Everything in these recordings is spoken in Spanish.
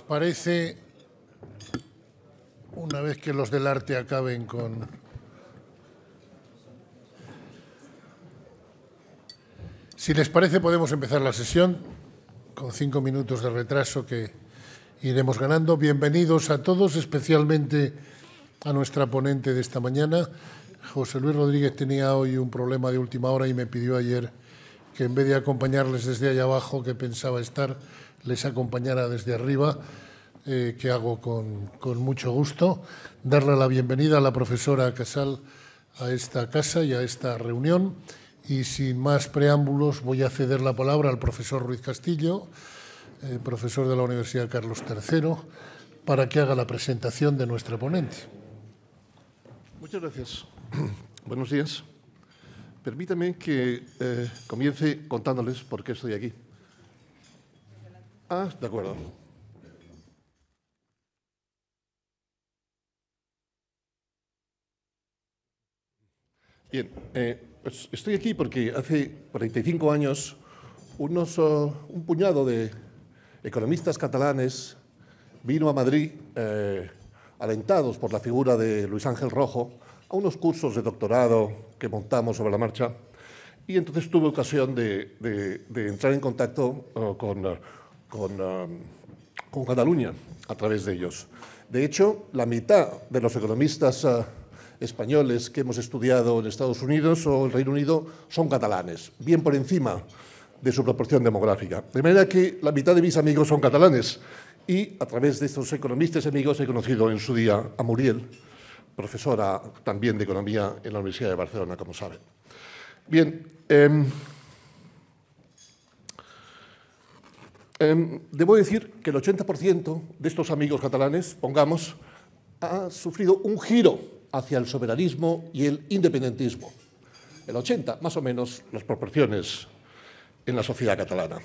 parece, una vez que los del arte acaben con... Si les parece, podemos empezar la sesión con 5 minutos de retraso que iremos ganando. Bienvenidos a todos, especialmente a nuestra ponente de esta mañana. José Luis Rodríguez tenía hoy un problema de última hora y me pidió ayer que en vez de acompañarles desde allá abajo, que pensaba estar, les acompañara desde arriba, que hago con mucho gusto. Darle la bienvenida a la profesora Casal a esta casa y a esta reunión. Y sin más preámbulos voy a ceder la palabra al profesor Ruiz Castillo, profesor de la Universidad Carlos III, para que haga la presentación de nuestra ponente. Muchas gracias. Buenos días. Permítame que comience contándoles por qué estoy aquí. De acuerdo. Bien, pues estoy aquí porque hace 45 años un puñado de economistas catalanes vino a Madrid, alentados por la figura de Luis Ángel Rojo, a unos cursos de doctorado que montamos sobre la marcha, y entonces tuve ocasión de entrar en contacto con Cataluña a través de ellos. De hecho, la mitad de los economistas españoles que hemos estudiado en Estados Unidos o el Reino Unido son catalanes, bien por encima de su proporción demográfica. De manera que la mitad de mis amigos son catalanes y a través de estos economistas amigos he conocido en su día a Muriel, profesora también de Economía en la Universidad de Barcelona, como saben. Bien, debo decir que el 80% de estos amigos catalanes, pongamos, ha sufrido un giro hacia el soberanismo y el independentismo. El 80, más o menos, las proporciones en la sociedad catalana.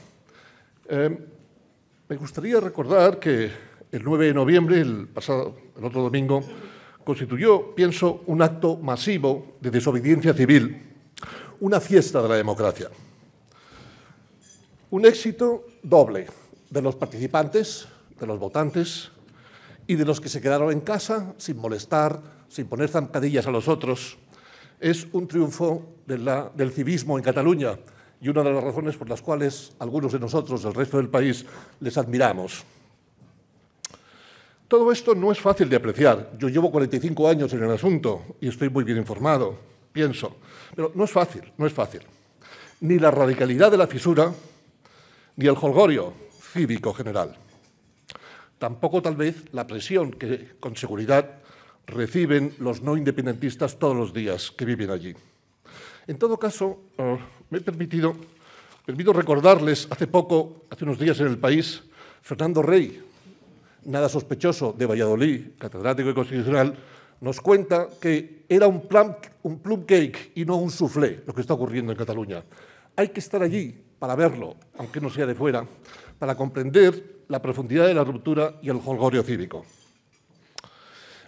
Me gustaría recordar que el 9 de noviembre, el otro domingo, constituyó, pienso, un acto masivo de desobediencia civil, una fiesta de la democracia. Un éxito doble de los participantes, de los votantes y de los que se quedaron en casa sin molestar, sin poner zancadillas a los otros. Es un triunfo del civismo en Cataluña y una de las razones por las cuales algunos de nosotros del resto del país les admiramos. Todo esto no es fácil de apreciar. Yo llevo 45 años en el asunto y estoy muy bien informado, pienso. Pero no es fácil, no es fácil. Ni la radicalidad de la fisura, ni el jolgorio cívico general. Tampoco, tal vez, la presión que, con seguridad, reciben los no independentistas todos los días que viven allí. En todo caso, me permito recordarles hace unos días en El País, Fernando Rey, nada sospechoso, de Valladolid, catedrático de Constitucional, nos cuenta que era un plum cake y no un soufflé lo que está ocurriendo en Cataluña. Hay que estar allí para verlo, aunque no sea de fuera, para comprender la profundidad de la ruptura y el jolgorio cívico.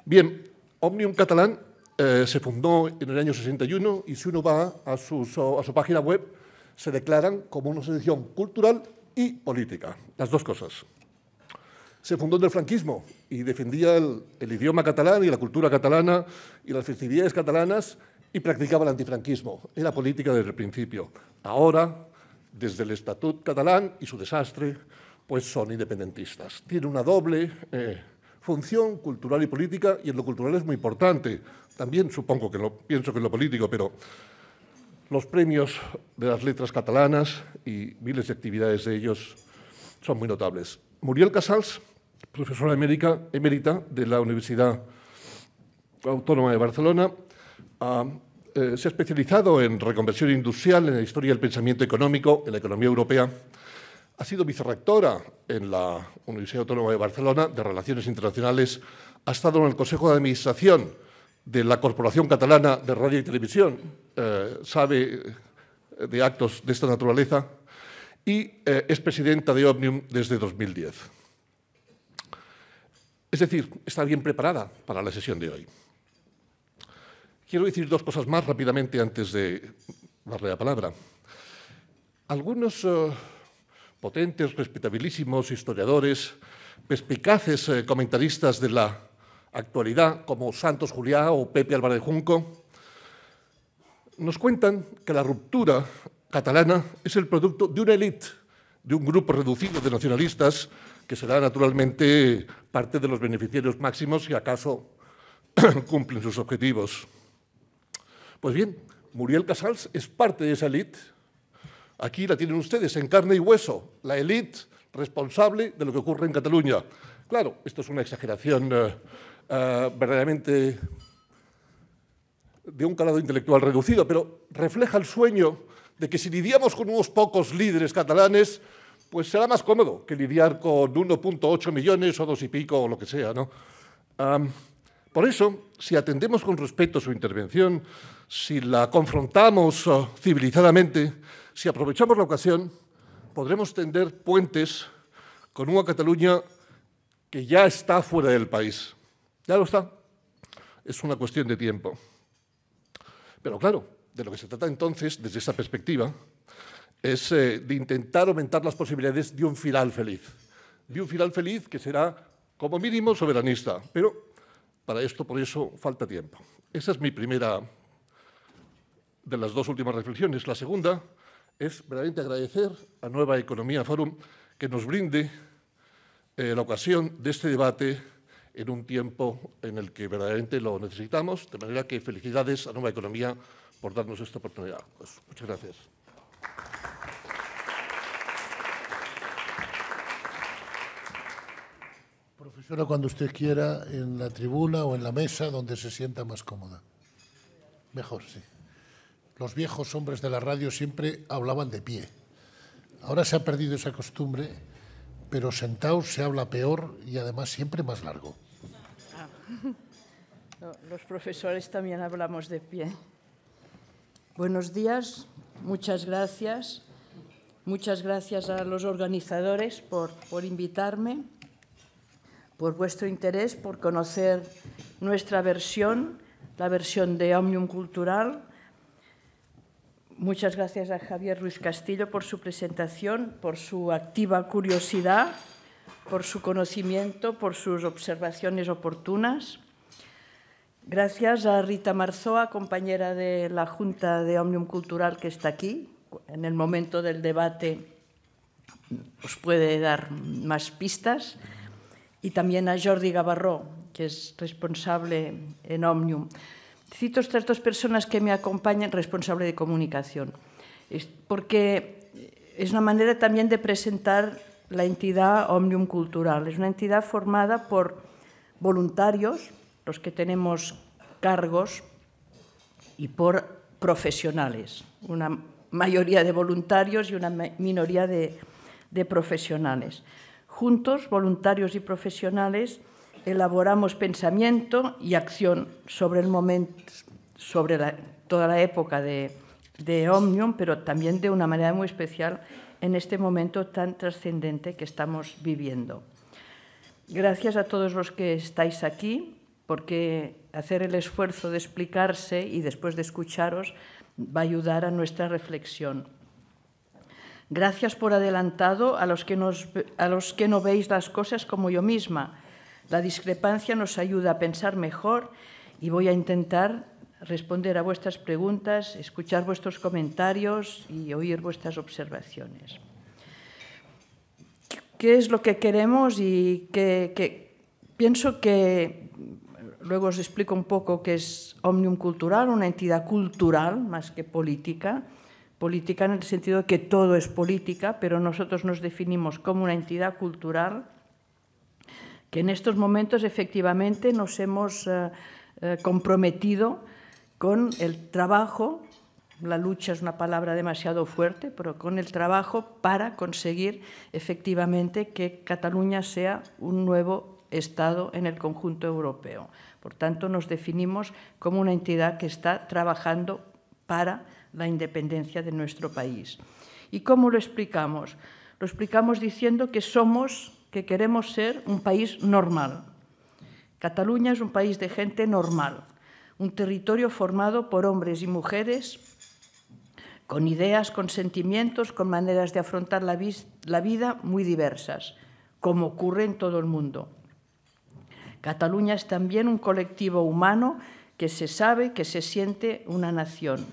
Bien, Òmnium Catalán se fundó en el año 61 y si uno va a su página web se declaran como una asociación cultural y política, las dos cosas. Se fundó en el franquismo y defendía el idioma catalán y la cultura catalana y las festividades catalanas y practicaba el antifranquismo. Era política desde el principio. Ahora, desde el Estatut catalán y su desastre, pues son independentistas. Tiene una doble función cultural y política, y en lo cultural es muy importante. También supongo que pienso que en lo político, pero los premios de las letras catalanas y miles de actividades de ellos son muy notables. Muriel Casals, profesora emérita de la Universidad Autónoma de Barcelona, se ha especializado en reconversión industrial, en la historia del pensamiento económico, en la economía europea. Ha sido vicerrectora en la Universidad Autónoma de Barcelona de Relaciones Internacionales. Ha estado en el Consejo de Administración de la Corporación Catalana de Radio y Televisión. Sabe de actos de esta naturaleza. Y es presidenta de Òmnium desde 2010. Es decir, está bien preparada para la sesión de hoy. Quiero decir dos cosas más rápidamente antes de darle la palabra. Algunos potentes, respetabilísimos historiadores perspicaces comentaristas de la actualidad, como Santos Juliá o Pepe Álvarez Junco, nos cuentan que la ruptura catalana es el producto de una élite, de un grupo reducido de nacionalistas que será naturalmente parte de los beneficiarios máximos si acaso cumplen sus objetivos. Pues bien, Muriel Casals es parte de esa élite. Aquí la tienen ustedes en carne y hueso, la élite responsable de lo que ocurre en Cataluña. Claro, esto es una exageración verdaderamente de un calado intelectual reducido, pero refleja el sueño de que si lidiamos con unos pocos líderes catalanes, pues será más cómodo que lidiar con 1,8 millones o 2 y pico o lo que sea, ¿no? Por eso, si atendemos con respeto su intervención, si la confrontamos civilizadamente, si aprovechamos la ocasión, podremos tender puentes con una Cataluña que ya está fuera del país. Ya lo está. Es una cuestión de tiempo. Pero claro, de lo que se trata entonces, desde esa perspectiva, es de intentar aumentar las posibilidades de un final feliz. De un final feliz que será, como mínimo, soberanista. Pero para esto, por eso, falta tiempo. Esa es mi primera de las dos últimas reflexiones. La segunda es verdaderamente agradecer a Nueva Economía Forum que nos brinde la ocasión de este debate en un tiempo en el que verdaderamente lo necesitamos, de manera que felicidades a Nueva Economía por darnos esta oportunidad. Pues, muchas gracias. Profesora, cuando usted quiera, en la tribuna o en la mesa, donde se sienta más cómoda. Mejor, sí. Los viejos hombres de la radio siempre hablaban de pie. Ahora se ha perdido esa costumbre, pero sentados se habla peor y además siempre más largo. Los profesores también hablamos de pie. Buenos días, muchas gracias. Muchas gracias a los organizadores por invitarme, por vuestro interés, por conocer nuestra versión, la versión de Òmnium Cultural. Muchas gracias a Javier Ruiz Castillo por su presentación, por su activa curiosidad, por su conocimiento, por sus observaciones oportunas. Gracias a Rita Marzoa, compañera de la Junta de Òmnium Cultural, que está aquí. En el momento del debate os puede dar más pistas. Y también a Jordi Gavarró, que es responsable en Òmnium. Cito estas dos personas que me acompañan, responsable de comunicación, porque es una manera también de presentar la entidad Òmnium Cultural. Es una entidad formada por voluntarios, los que tenemos cargos, y por profesionales, una mayoría de voluntarios y una minoría de profesionales. Juntos, voluntarios y profesionales, elaboramos pensamiento y acción sobre el momento, sobre toda la época de Òmnium, pero también de una manera muy especial en este momento tan trascendente que estamos viviendo. Gracias a todos los que estáis aquí, porque hacer el esfuerzo de explicarse y después de escucharos va a ayudar a nuestra reflexión. Gracias por adelantado a los que no veis las cosas como yo misma. La discrepancia nos ayuda a pensar mejor y voy a intentar responder a vuestras preguntas, escuchar vuestros comentarios y oír vuestras observaciones. ¿Qué es lo que queremos? Y pienso que, luego os explico un poco qué es Òmnium Cultural, una entidad cultural más que política. Política en el sentido de que todo es política, pero nosotros nos definimos como una entidad cultural que en estos momentos efectivamente nos hemos comprometido con el trabajo, la lucha es una palabra demasiado fuerte, pero con el trabajo para conseguir efectivamente que Cataluña sea un nuevo Estado en el conjunto europeo. Por tanto, nos definimos como una entidad que está trabajando para la independencia de nuestro país. ¿Y cómo lo explicamos? Lo explicamos diciendo que queremos ser un país normal. Cataluña es un país de gente normal, un territorio formado por hombres y mujeres con ideas, con sentimientos, con maneras de afrontar la vida muy diversas, como ocurre en todo el mundo. Cataluña es también un colectivo humano que se sabe, que se siente una nación.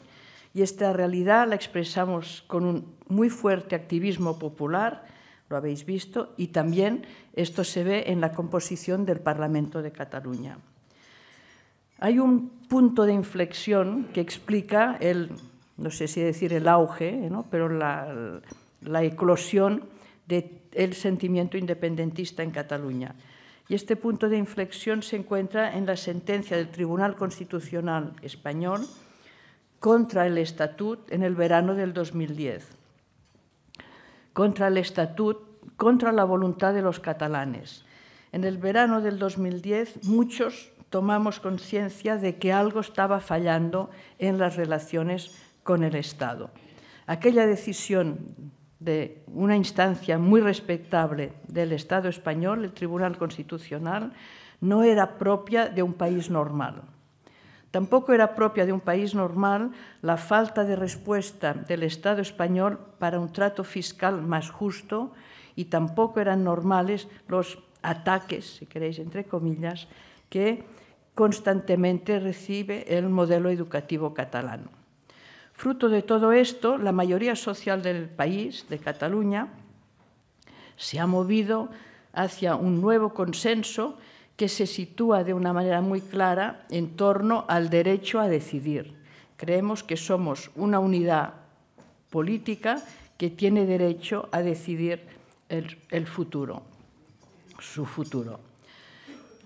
Y esta realidad la expresamos con un muy fuerte activismo popular, lo habéis visto, y también esto se ve en la composición del Parlamento de Cataluña. Hay un punto de inflexión que explica no sé si decir el auge, ¿no?, pero la eclosión del sentimiento independentista en Cataluña. Y este punto de inflexión se encuentra en la sentencia del Tribunal Constitucional Español contra el Estatut en el verano del 2010. Contra el Estatut, contra la voluntad de los catalanes. En el verano del 2010 muchos tomamos conciencia de que algo estaba fallando en las relaciones con el Estado. Aquella decisión de una instancia muy respetable del Estado español, el Tribunal Constitucional, no era propia de un país normal. Tampoco era propia de un país normal la falta de respuesta del Estado español para un trato fiscal más justo, y tampoco eran normales los ataques, si queréis, entre comillas, que constantemente recibe el modelo educativo catalán. Fruto de todo esto, la mayoría social del país, de Cataluña, se ha movido hacia un nuevo consenso que se sitúa de una manera muy clara en torno al derecho a decidir. Creemos que somos una unidad política que tiene derecho a decidir el futuro, su futuro.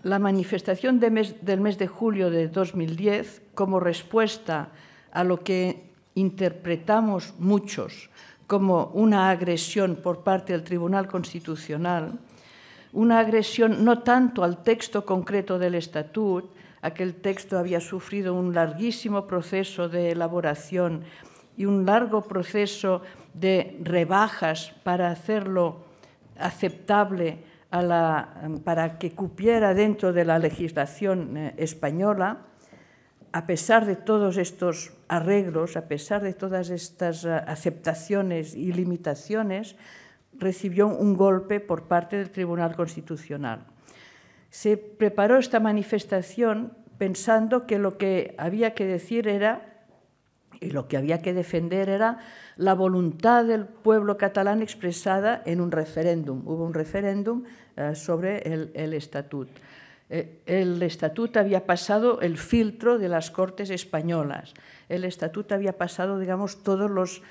La manifestación del mes de julio de 2010, como respuesta a lo que interpretamos muchos como una agresión por parte del Tribunal Constitucional, una agresión no tanto al texto concreto del Estatut, aquel texto había sufrido un larguísimo proceso de elaboración y un largo proceso de rebajas para hacerlo aceptable para que cupiera dentro de la legislación española. A pesar de todos estos arreglos, a pesar de todas estas aceptaciones y limitaciones, recibió un golpe por parte del Tribunal Constitucional. Se preparó esta manifestación pensando que lo que había que decir era, y lo que había que defender era, la voluntad del pueblo catalán expresada en un referéndum. Hubo un referéndum sobre el Estatut. El Estatut había pasado el filtro de las Cortes españolas. El Estatut había pasado, digamos, todos los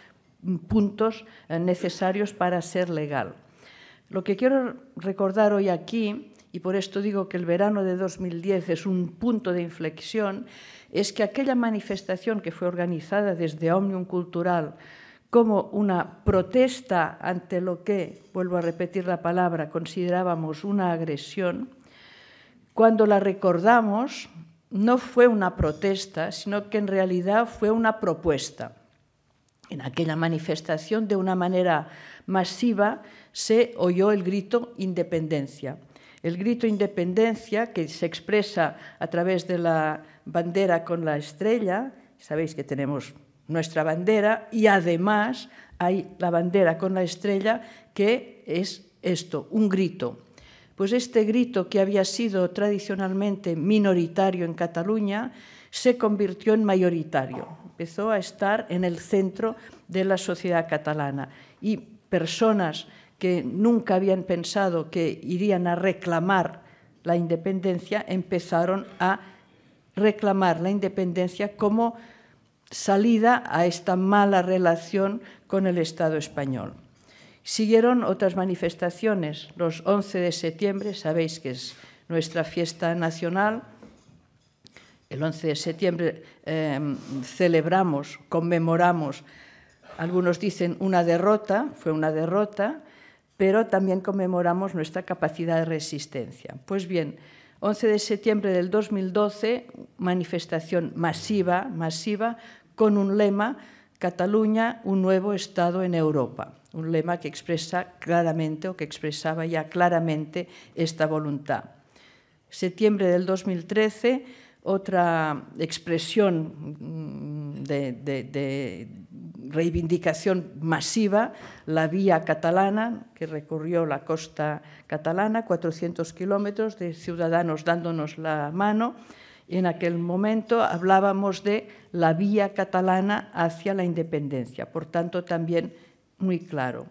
puntos necesarios para ser legal. Lo que quiero recordar hoy aquí, y por esto digo que el verano de 2010 es un punto de inflexión, es que aquella manifestación que fue organizada desde Òmnium Cultural como una protesta ante lo que, vuelvo a repetir la palabra, considerábamos una agresión, cuando la recordamos, no fue una protesta, sino que en realidad fue una propuesta. En aquella manifestación, de una manera masiva, se oyó el grito independencia. El grito independencia, que se expresa a través de la bandera con la estrella, sabéis que tenemos nuestra bandera, y además hay la bandera con la estrella, que es esto, un grito. Pues este grito, que había sido tradicionalmente minoritario en Cataluña, se convirtió en mayoritario. Empezó a estar en el centro de la sociedad catalana. Y personas que nunca habían pensado que irían a reclamar la independencia, empezaron a reclamar la independencia como salida a esta mala relación con el Estado español. Siguieron otras manifestaciones. Los 11 de septiembre, sabéis que es nuestra fiesta nacional. El 11 de septiembre celebramos, conmemoramos, algunos dicen una derrota, fue una derrota, pero también conmemoramos nuestra capacidad de resistencia. Pues bien, 11 de septiembre del 2012, manifestación masiva, con un lema: Cataluña, un nuevo Estado en Europa. Un lema que expresa claramente, o que expresaba ya claramente, esta voluntad. Septiembre del 2013, otra expresión reivindicación masiva, la vía catalana, que recorrió la costa catalana, 400 kilómetros de ciudadanos dándonos la mano. Y en aquel momento hablábamos de la vía catalana hacia la independencia, por tanto también muy claro.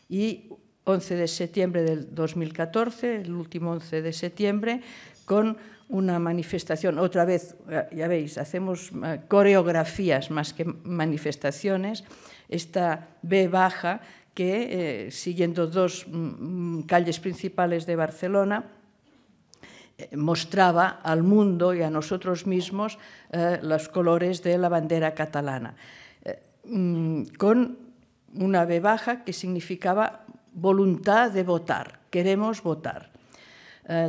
Y 11 de septiembre del 2014, el último 11 de septiembre, con una manifestación, otra vez, ya veis, hacemos coreografías más que manifestaciones, esta B baja que, siguiendo dos calles principales de Barcelona, mostraba al mundo y a nosotros mismos los colores de la bandera catalana, con una B baja que significaba voluntad de votar, queremos votar.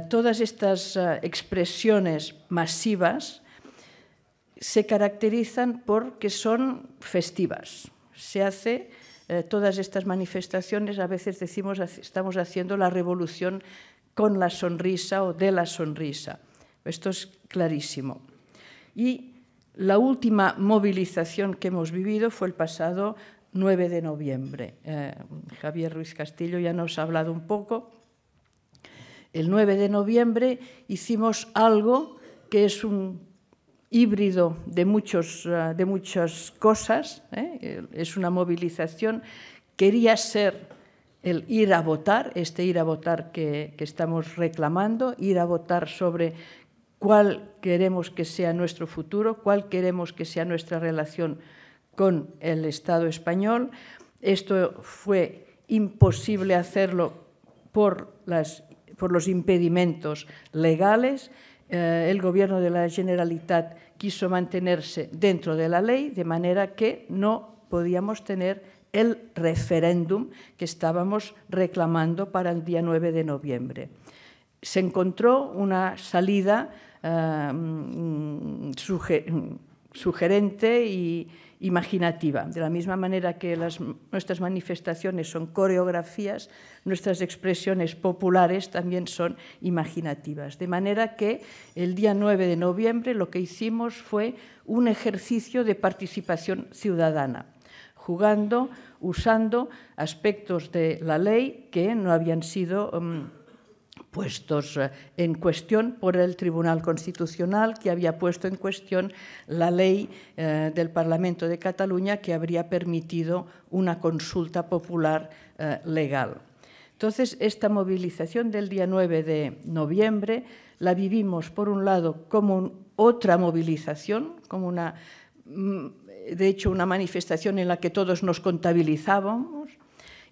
Todas estas expresiones masivas se caracterizan porque son festivas. Se hace todas estas manifestaciones, a veces decimos estamos haciendo la revolución con la sonrisa o de la sonrisa. Esto es clarísimo. Y la última movilización que hemos vivido fue el pasado 9 de noviembre. Javier Ruiz Castillo ya nos ha hablado un poco. El 9 de noviembre hicimos algo que es un híbrido de muchas cosas, es una movilización. Quería ser el ir a votar, este ir a votar que estamos reclamando, ir a votar sobre cuál queremos que sea nuestro futuro, cuál queremos que sea nuestra relación con el Estado español. Esto fue imposible hacerlo por los impedimentos legales. El Gobierno de la Generalitat quiso mantenerse dentro de la ley, de manera que no podíamos tener el referéndum que estábamos reclamando para el día 9 de noviembre. Se encontró una salida sugerente y imaginativa. De la misma manera que nuestras manifestaciones son coreografías, nuestras expresiones populares también son imaginativas. De manera que el día 9 de noviembre lo que hicimos fue un ejercicio de participación ciudadana, usando aspectos de la ley que no habían sido puestos en cuestión por el Tribunal Constitucional, que había puesto en cuestión la ley del Parlamento de Cataluña que habría permitido una consulta popular legal. Entonces, esta movilización del día 9 de noviembre la vivimos, por un lado, como otra movilización, como de hecho, una manifestación en la que todos nos contabilizábamos,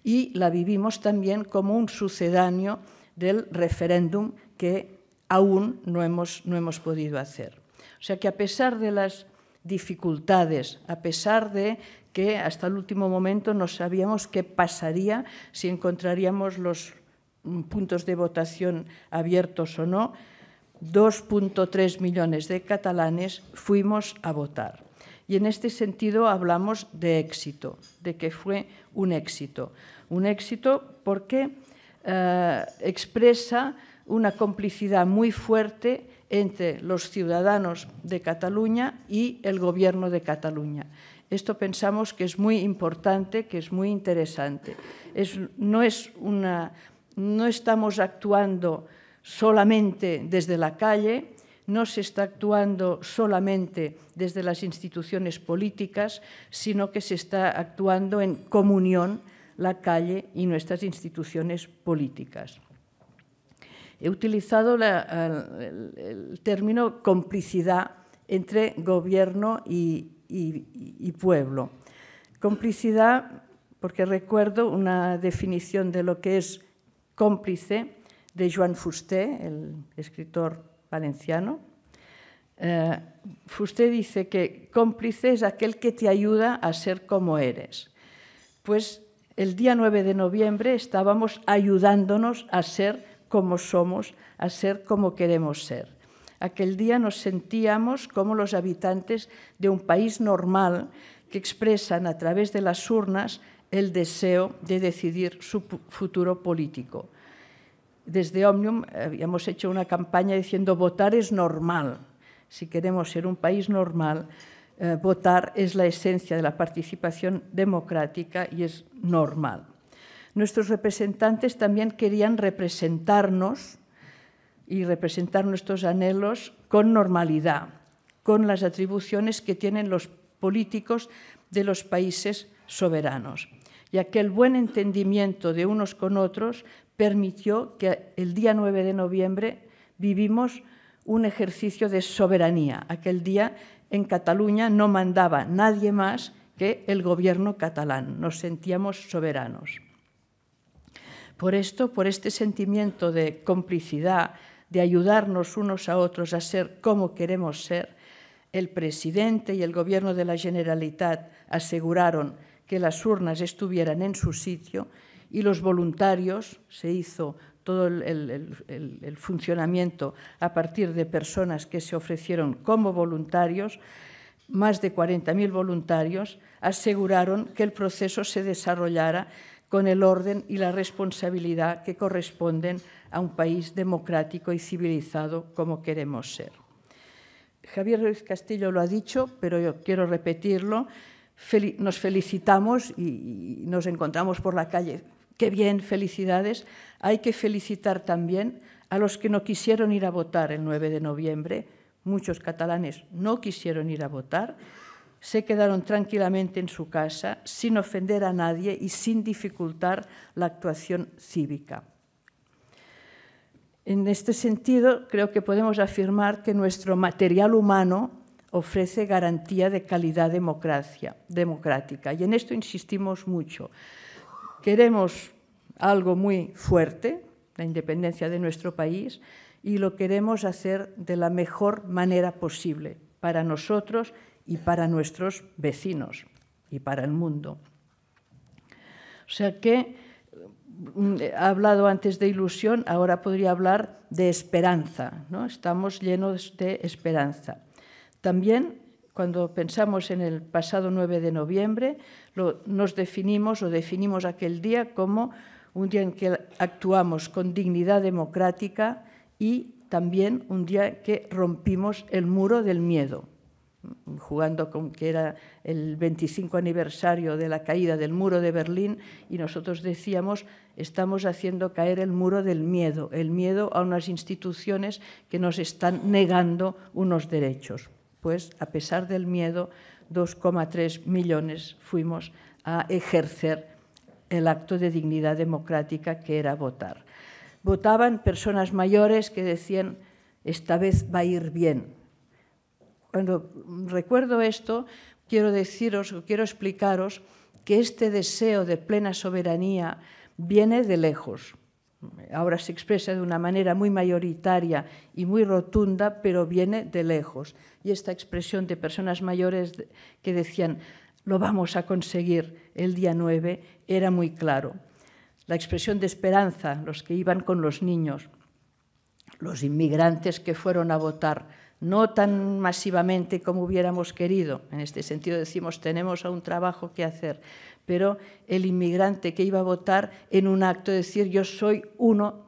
y la vivimos también como un sucedáneo del referéndum que aún no hemos podido hacer. O sea que a pesar de las dificultades, a pesar de que hasta el último momento no sabíamos qué pasaría, si encontraríamos los puntos de votación abiertos o no, 2,3 millones de catalanes fuimos a votar. Y en este sentido hablamos de éxito, de que fue un éxito. Un éxito porque expresa una complicidad muy fuerte entre los ciudadanos de Cataluña y el Gobierno de Cataluña. Esto pensamos que es muy importante, que es muy interesante. No estamos actuando solamente desde la calle, no se está actuando solamente desde las instituciones políticas, sino que se está actuando en comunión la calle y nuestras instituciones políticas. He utilizado el término complicidad entre gobierno y pueblo. Complicidad, porque recuerdo una definición de lo que es cómplice de Joan Fuster, el escritor valenciano. Fuster dice que cómplice es aquel que te ayuda a ser como eres. Pues el día 9 de noviembre estábamos ayudándonos a ser como somos, a ser como queremos ser. Aquel día nos sentíamos como los habitantes de un país normal que expresan a través de las urnas el deseo de decidir su futuro político. Desde Òmnium habíamos hecho una campaña diciendo votar es normal. Si queremos ser un país normal, votar es la esencia de la participación democrática y es normal. Nuestros representantes también querían representarnos y representar nuestros anhelos con normalidad, con las atribuciones que tienen los políticos de los países soberanos. Y aquel buen entendimiento de unos con otros permitió que el día 9 de noviembre vivimos un ejercicio de soberanía. Aquel día en Cataluña no mandaba nadie más que el gobierno catalán. Nos sentíamos soberanos. Por esto, por este sentimiento de complicidad, de ayudarnos unos a otros a ser como queremos ser, el presidente y el gobierno de la Generalitat aseguraron que las urnas estuvieran en su sitio y los voluntarios, se hizo todo el funcionamiento a partir de personas que se ofrecieron como voluntarios, más de 40.000 voluntarios, aseguraron que el proceso se desarrollara con el orden y la responsabilidad que corresponden a un país democrático y civilizado como queremos ser. Javier Ruiz Castillo lo ha dicho, pero yo quiero repetirlo. Nos felicitamos y nos encontramos por la calle. ¡Qué bien! Felicidades. Hay que felicitar también a los que no quisieron ir a votar el 9 de noviembre. Muchos catalanes no quisieron ir a votar. Se quedaron tranquilamente en su casa, sin ofender a nadie y sin dificultar la actuación cívica. En este sentido, creo que podemos afirmar que nuestro material humano ofrece garantía de calidad democrática. Y en esto insistimos mucho. Queremos algo muy fuerte, la independencia de nuestro país, y lo queremos hacer de la mejor manera posible para nosotros y para nuestros vecinos y para el mundo. O sea que he hablado antes de ilusión, ahora podría hablar de esperanza, ¿no? Estamos llenos de esperanza. También, cuando pensamos en el pasado 9 de noviembre, nos definimos aquel día como un día en que actuamos con dignidad democrática y también un día que rompimos el muro del miedo, jugando con que era el 25 aniversario de la caída del muro de Berlín, y nosotros decíamos, estamos haciendo caer el muro del miedo, el miedo a unas instituciones que nos están negando unos derechos. Pues, a pesar del miedo, 2,3 millones fuimos a ejercer el acto de dignidad democrática que era votar. Votaban personas mayores que decían, esta vez va a ir bien. Cuando recuerdo esto, quiero explicaros que este deseo de plena soberanía viene de lejos. Ahora se expresa de una manera muy mayoritaria y muy rotunda, pero viene de lejos. Y esta expresión de personas mayores que decían, lo vamos a conseguir el día 9, era muy claro. La expresión de esperanza, los que iban con los niños, los inmigrantes que fueron a votar, no tan masivamente como hubiéramos querido. En este sentido decimos, tenemos aún trabajo que hacer, pero el inmigrante que iba a votar en un acto de decir, yo soy uno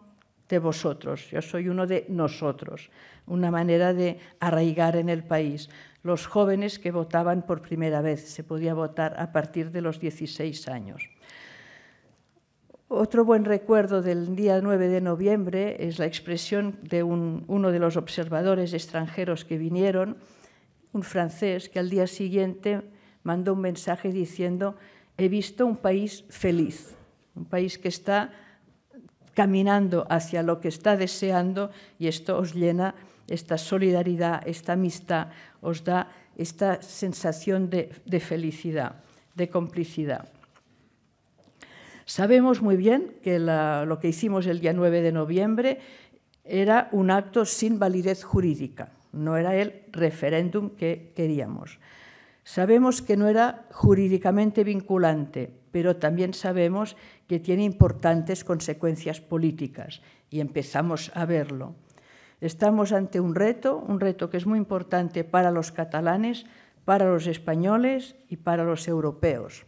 de vosotros, yo soy uno de nosotros, una manera de arraigar en el país. Los jóvenes que votaban por primera vez, se podía votar a partir de los 16 años. Otro buen recuerdo del día 9 de noviembre es la expresión de uno de los observadores extranjeros que vinieron, un francés, que al día siguiente mandó un mensaje diciendo, he visto un país feliz, un país que está caminando hacia lo que está deseando, y esto os llena, esta solidaridad, esta amistad, os da esta sensación de felicidad, de complicidad. Sabemos muy bien que lo que hicimos el día 9 de noviembre era un acto sin validez jurídica, no era el referéndum que queríamos. Sabemos que no era jurídicamente vinculante, pero también sabemos que tiene importantes consecuencias políticas y empezamos a verlo. Estamos ante un reto que es muy importante para los catalanes, para los españoles y para los europeos.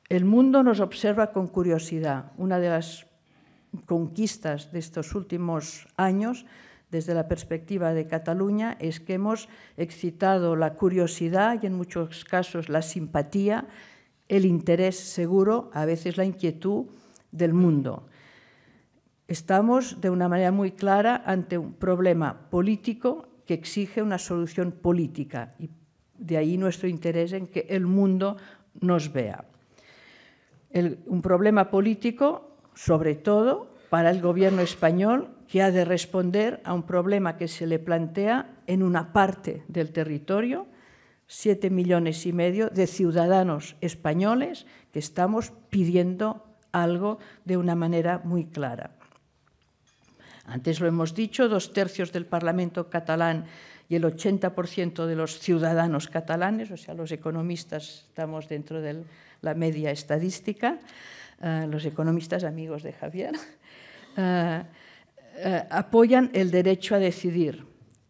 El mundo nos observa con curiosidad. Una de las conquistas de estos últimos años desde la perspectiva de Cataluña es que hemos excitado la curiosidad y en muchos casos la simpatía, el interés seguro, a veces la inquietud del mundo. Estamos de una manera muy clara ante un problema político que exige una solución política y de ahí nuestro interés en que el mundo nos vea. Un problema político, sobre todo, para el gobierno español, que ha de responder a un problema que se le plantea en una parte del territorio, 7,5 millones de ciudadanos españoles que estamos pidiendo algo de una manera muy clara. Antes lo hemos dicho, 2/3 del Parlamento catalán y el 80% de los ciudadanos catalanes, o sea, los economistas estamos dentro de la media estadística, los economistas amigos de Javier, apoyan el derecho a decidir.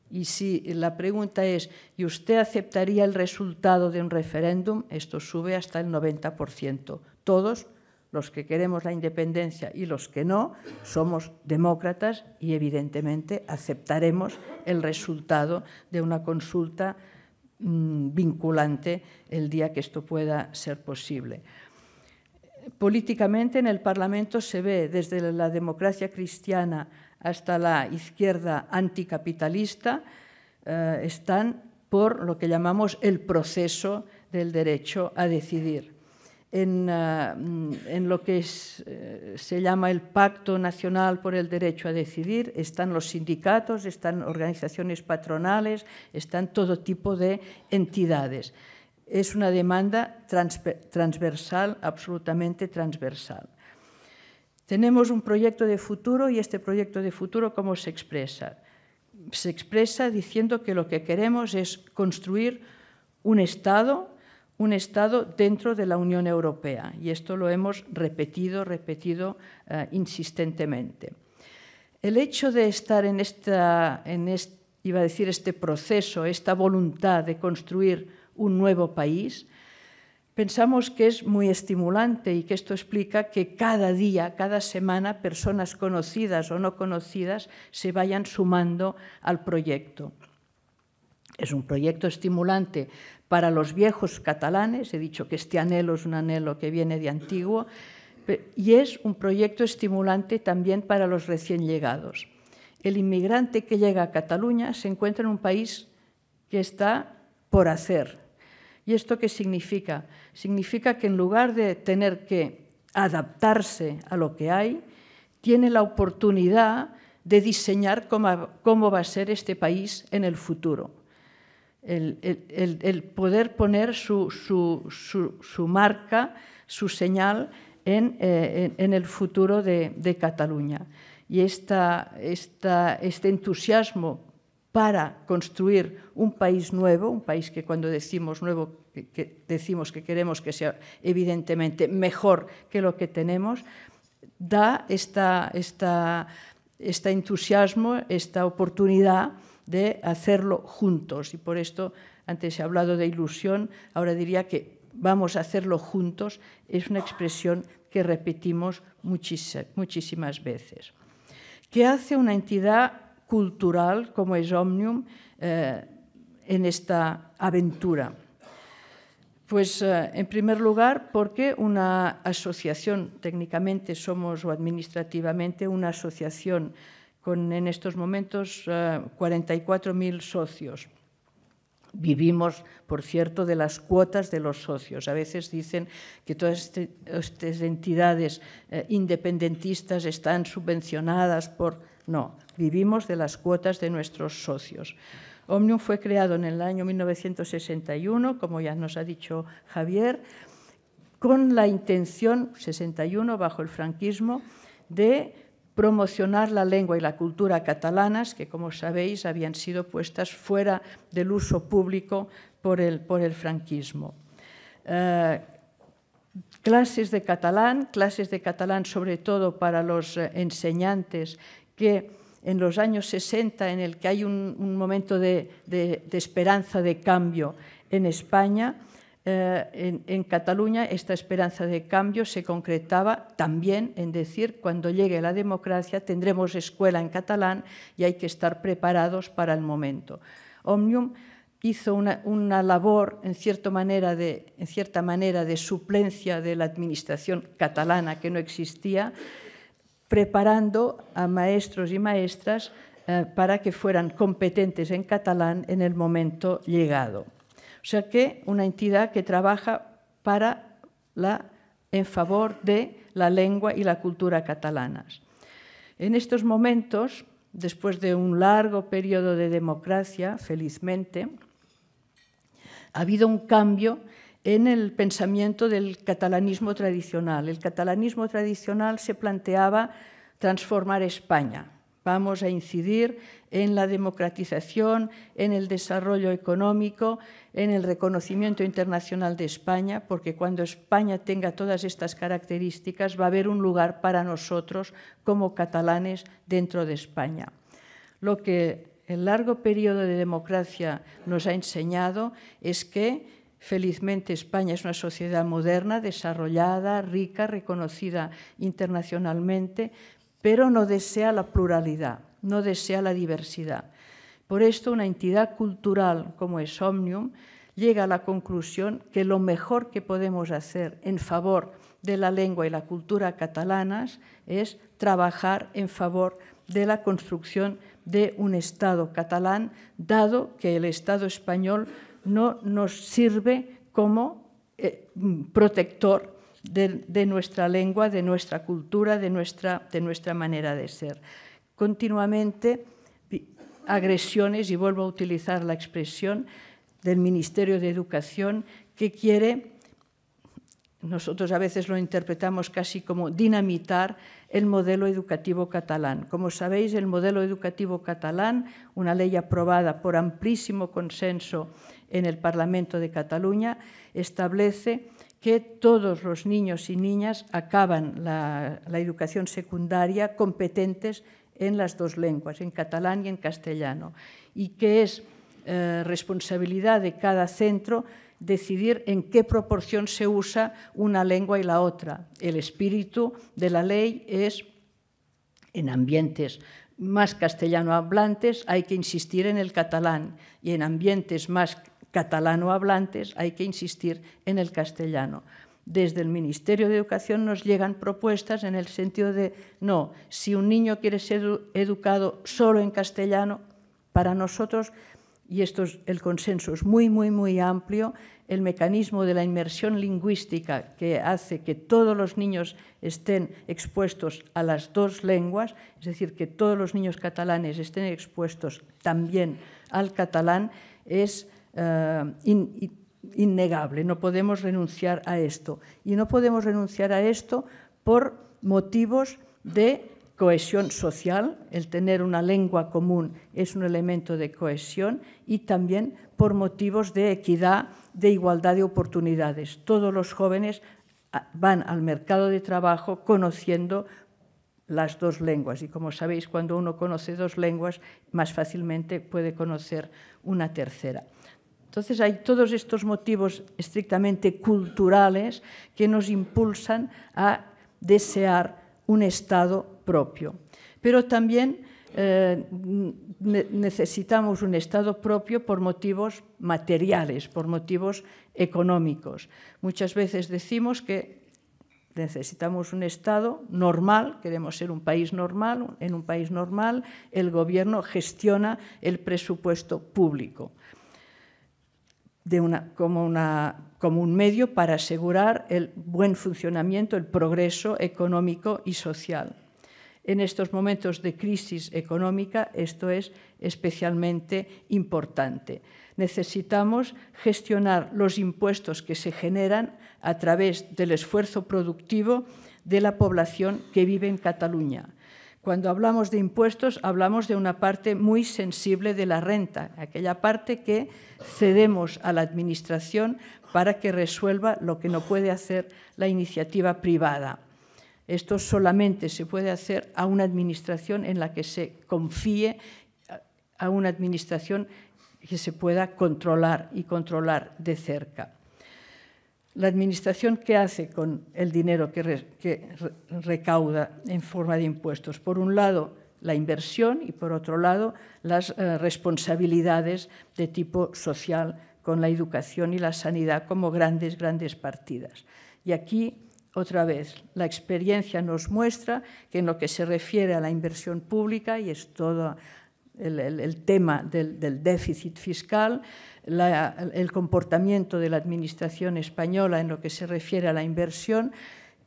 Y si la pregunta es, ¿y usted aceptaría el resultado de un referéndum? Esto sube hasta el 90%. Todos los que queremos la independencia y los que no, somos demócratas y evidentemente aceptaremos el resultado de una consulta vinculante el día que esto pueda ser posible. Políticamente en el Parlamento se ve desde la democracia cristiana hasta la izquierda anticapitalista, están por lo que llamamos el proceso del derecho a decidir. En lo que se llama el Pacto Nacional por el Derecho a Decidir están los sindicatos, están organizaciones patronales, están todo tipo de entidades. Es una demanda transversal, absolutamente transversal. Tenemos un proyecto de futuro y este proyecto de futuro, ¿cómo se expresa? Se expresa diciendo que lo que queremos es construir un Estado dentro de la Unión Europea. Y esto lo hemos repetido insistentemente. El hecho de estar en este proceso, esta voluntad de construir un nuevo país, pensamos que es muy estimulante y que esto explica que cada día, cada semana, personas conocidas o no conocidas se vayan sumando al proyecto. Es un proyecto estimulante para los viejos catalanes, he dicho que este anhelo es un anhelo que viene de antiguo, y es un proyecto estimulante también para los recién llegados. El inmigrante que llega a Cataluña se encuentra en un país que está por hacer. ¿Y esto qué significa? Significa que en lugar de tener que adaptarse a lo que hay, tiene la oportunidad de diseñar cómo va a ser este país en el futuro. El poder poner su marca, su señal en el futuro de Cataluña. Y este entusiasmo para construir un país nuevo, un país que cuando decimos nuevo que decimos que queremos que sea evidentemente mejor que lo que tenemos, da este entusiasmo, esta oportunidad de hacerlo juntos. Y por esto, antes he hablado de ilusión, ahora diría que vamos a hacerlo juntos, es una expresión que repetimos muchísimas veces. ¿Qué hace una entidad cultural como es Òmnium en esta aventura? Pues en primer lugar porque una asociación, técnicamente somos o administrativamente una asociación con en estos momentos 44.000 socios. Vivimos, por cierto, de las cuotas de los socios. A veces dicen que todas estas entidades independentistas están subvencionadas por... No, vivimos de las cuotas de nuestros socios. Òmnium fue creado en el año 1961, como ya nos ha dicho Javier, con la intención, 61, bajo el franquismo, de promocionar la lengua y la cultura catalanas, que, como sabéis, habían sido puestas fuera del uso público por el franquismo. Clases de catalán sobre todo para los enseñantes que en los años 60, en el que hay un momento de esperanza de cambio en España, En Cataluña esta esperanza de cambio se concretaba también en decir, cuando llegue la democracia tendremos escuela en catalán y hay que estar preparados para el momento. Òmnium hizo una labor, en cierta manera, de suplencia de la administración catalana que no existía, preparando a maestros y maestras para que fueran competentes en catalán en el momento llegado. O sea que una entidad que trabaja en favor de la lengua y la cultura catalanas. En estos momentos, después de un largo periodo de democracia, felizmente, ha habido un cambio en el pensamiento del catalanismo tradicional. El catalanismo tradicional se planteaba transformar España. Vamos a incidir en la democratización, en el desarrollo económico, en el reconocimiento internacional de España, porque cuando España tenga todas estas características va a haber un lugar para nosotros como catalanes dentro de España. Lo que el largo periodo de democracia nos ha enseñado es que, felizmente, España es una sociedad moderna, desarrollada, rica, reconocida internacionalmente, pero no desea la pluralidad, no desea la diversidad. Por esto, una entidad cultural como es Òmnium llega a la conclusión que lo mejor que podemos hacer en favor de la lengua y la cultura catalanas es trabajar en favor de la construcción de un Estado catalán, dado que el Estado español no nos sirve como protector de nuestra lengua, de nuestra cultura, de nuestra manera de ser. Continuamente agresiones, y vuelvo a utilizar la expresión del Ministerio de Educación, que quiere, nosotros a veces lo interpretamos casi como dinamitar el modelo educativo catalán. Como sabéis, el modelo educativo catalán, una ley aprobada por amplísimo consenso en el Parlamento de Cataluña, establece que todos los niños y niñas acaban la educación secundaria competentes en las dos lenguas, en catalán y en castellano, y que es responsabilidad de cada centro decidir en qué proporción se usa una lengua y la otra. El espíritu de la ley es, en ambientes más castellano hablantes hay que insistir en el catalán, y en ambientes más catalano hablantes hay que insistir en el castellano. Desde el Ministerio de Educación nos llegan propuestas en el sentido de, no, si un niño quiere ser educado solo en castellano, para nosotros, y el consenso es muy, muy, muy amplio, el mecanismo de la inmersión lingüística que hace que todos los niños estén expuestos a las dos lenguas, es decir, que todos los niños catalanes estén expuestos también al catalán, es innegable, no podemos renunciar a esto. Y no podemos renunciar a esto por motivos de cohesión social. El tener una lengua común es un elemento de cohesión, y también por motivos de equidad, de igualdad de oportunidades. Todos los jóvenes van al mercado de trabajo conociendo las dos lenguas, y como sabéis, cuando uno conoce dos lenguas, más fácilmente puede conocer una tercera. Entonces hay todos estos motivos estrictamente culturales que nos impulsan a desear un Estado propio. Pero también necesitamos un Estado propio por motivos materiales, por motivos económicos. Muchas veces decimos que necesitamos un Estado normal, queremos ser un país normal. En un país normal el gobierno gestiona el presupuesto público como un medio para asegurar el buen funcionamiento, el progreso económico y social. En estos momentos de crisis económica esto es especialmente importante. Necesitamos gestionar los impuestos que se generan a través del esfuerzo productivo de la población que vive en Cataluña. Cuando hablamos de impuestos, hablamos de una parte muy sensible de la renta, aquella parte que cedemos a la Administración para que resuelva lo que no puede hacer la iniciativa privada. Esto solamente se puede hacer a una Administración en la que se confíe, a una Administración que se pueda controlar y controlar de cerca. La Administración, ¿qué hace con el dinero que recauda en forma de impuestos? Por un lado, la inversión y, por otro lado, las responsabilidades de tipo social con la educación y la sanidad como grandes partidas. Y aquí, otra vez, la experiencia nos muestra que en lo que se refiere a la inversión pública, y es todo el tema del déficit fiscal, el comportamiento de la Administración española en lo que se refiere a la inversión,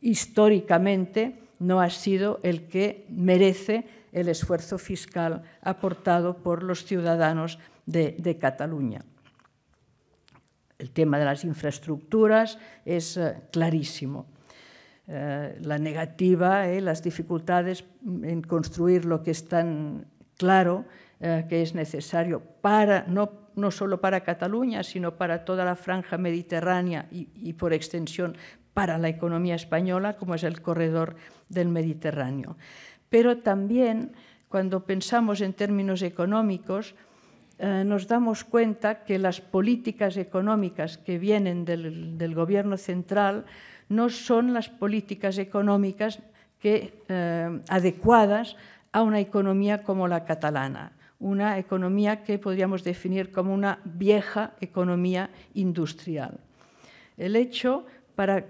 históricamente no ha sido el que merece el esfuerzo fiscal aportado por los ciudadanos de Cataluña. El tema de las infraestructuras es clarísimo. La negativa, las dificultades en construir lo que es tan claro que es necesario para, no solo para Cataluña, sino para toda la franja mediterránea y por extensión para la economía española, como es el corredor del Mediterráneo. Pero también, cuando pensamos en términos económicos, nos damos cuenta que las políticas económicas que vienen del Gobierno central no son las políticas económicas adecuadas a una economía como la catalana, una economía que podríamos definir como una vieja economía industrial. El hecho, para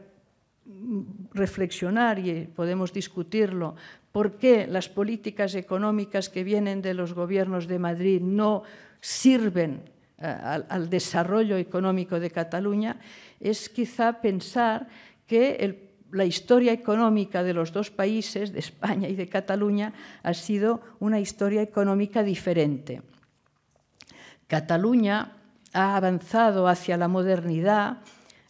reflexionar, y podemos discutirlo, por qué las políticas económicas que vienen de los gobiernos de Madrid no sirven al desarrollo económico de Cataluña, es quizá pensar que la historia económica de los dos países, de España y de Cataluña, ha sido una historia económica diferente. Cataluña ha avanzado hacia la modernidad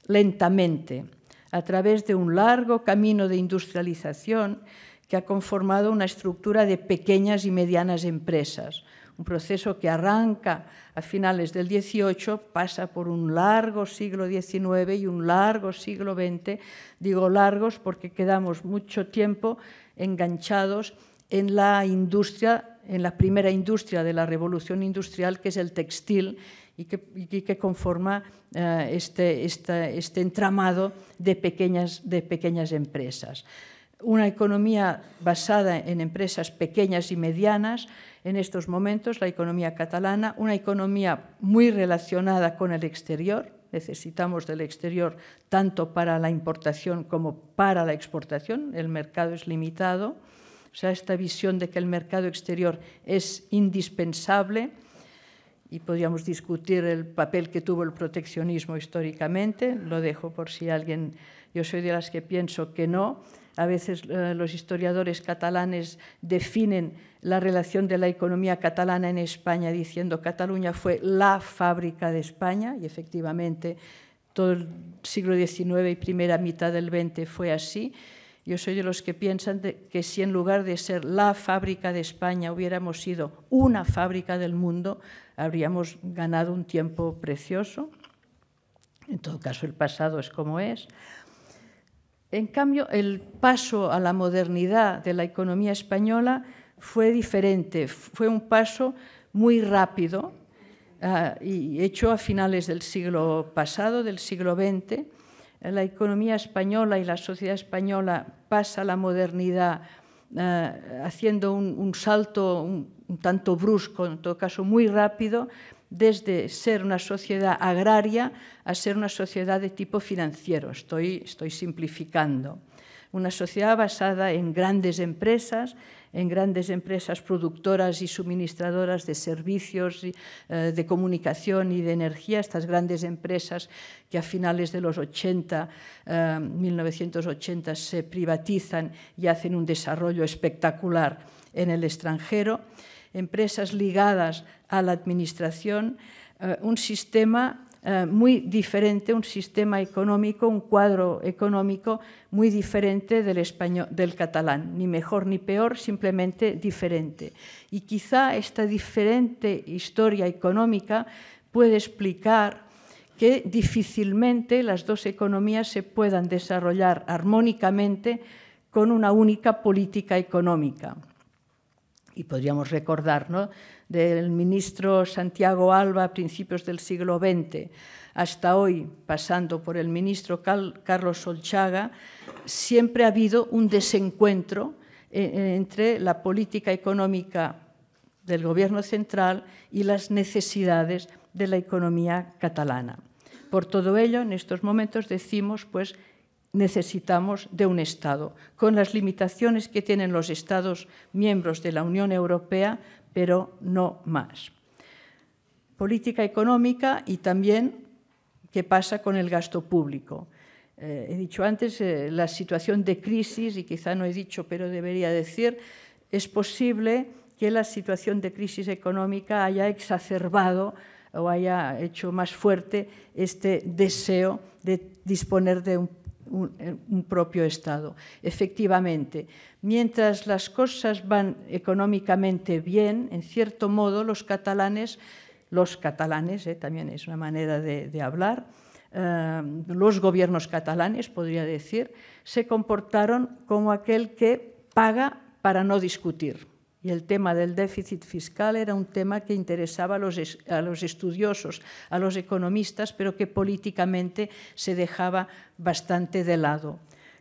lentamente, a través de un largo camino de industrialización que ha conformado una estructura de pequeñas y medianas empresas. Un proceso que arranca a finales del XVIII, pasa por un largo siglo XIX y un largo siglo XX. Digo largos porque quedamos mucho tiempo enganchados en la industria, en la primera industria de la revolución industrial, que es el textil, y que conforma este entramado de pequeñas empresas. Una economía basada en empresas pequeñas y medianas, en estos momentos la economía catalana, una economía muy relacionada con el exterior. Necesitamos del exterior tanto para la importación como para la exportación, el mercado es limitado. O sea, esta visión de que el mercado exterior es indispensable, y podríamos discutir el papel que tuvo el proteccionismo históricamente, lo dejo por si alguien... Yo soy de las que pienso que no. A veces los historiadores catalanes definen la relación de la economía catalana en España diciendo que Cataluña fue la fábrica de España, y efectivamente todo el siglo XIX y primera mitad del XX fue así. Yo soy de los que piensan que si en lugar de ser la fábrica de España hubiéramos sido una fábrica del mundo, habríamos ganado un tiempo precioso. En todo caso, el pasado es como es. En cambio, el paso a la modernidad de la economía española fue diferente, fue un paso muy rápido y hecho a finales del siglo pasado, del siglo XX. La economía española y la sociedad española pasa a la modernidad haciendo un salto un tanto brusco, en todo caso muy rápido, desde ser una sociedad agraria a ser una sociedad de tipo financiero. Estoy simplificando. Una sociedad basada en grandes empresas productoras y suministradoras de servicios de comunicación y de energía, estas grandes empresas que a finales de los 1980 se privatizan y hacen un desarrollo espectacular en el extranjero, empresas ligadas a la administración, un sistema muy diferente, un sistema económico, un cuadro económico muy diferente del catalán, ni mejor ni peor, simplemente diferente. Y quizá esta diferente historia económica puede explicar que difícilmente las dos economías se puedan desarrollar armónicamente con una única política económica. Y podríamos recordar, ¿no?, del ministro Santiago Alba a principios del siglo XX, hasta hoy, pasando por el ministro Carlos Solchaga, siempre ha habido un desencuentro entre la política económica del Gobierno central y las necesidades de la economía catalana. Por todo ello, en estos momentos decimos, pues, necesitamos de un Estado, con las limitaciones que tienen los Estados miembros de la Unión Europea, pero no más. Política económica y también qué pasa con el gasto público. He dicho antes la situación de crisis, y quizá no he dicho, pero debería decir, es posible que la situación de crisis económica haya exacerbado o haya hecho más fuerte este deseo de disponer de un propio Estado. Efectivamente, mientras las cosas van económicamente bien, en cierto modo los catalanes, también es una manera de hablar, los gobiernos catalanes, podría decir, se comportaron como aquel que paga para no discutir. Y el tema del déficit fiscal era un tema que interesaba a los estudiosos, a los economistas, pero que políticamente se dejaba bastante de lado.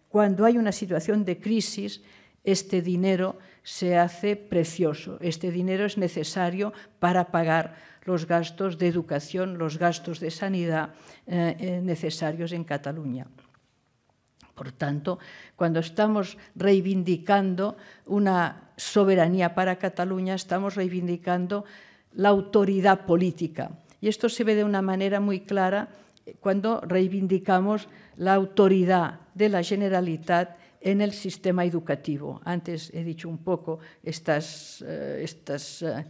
Cuando hay una situación de crisis, este dinero se hace precioso. Este dinero es necesario para pagar los gastos de educación, los gastos de sanidad necesarios en Cataluña. Por tanto, cuando estamos reivindicando una soberanía para Cataluña, estamos reivindicando la autoridad política. Y esto se ve de una manera muy clara cuando reivindicamos la autoridad de la Generalitat en el sistema educativo. Antes he dicho un poco estas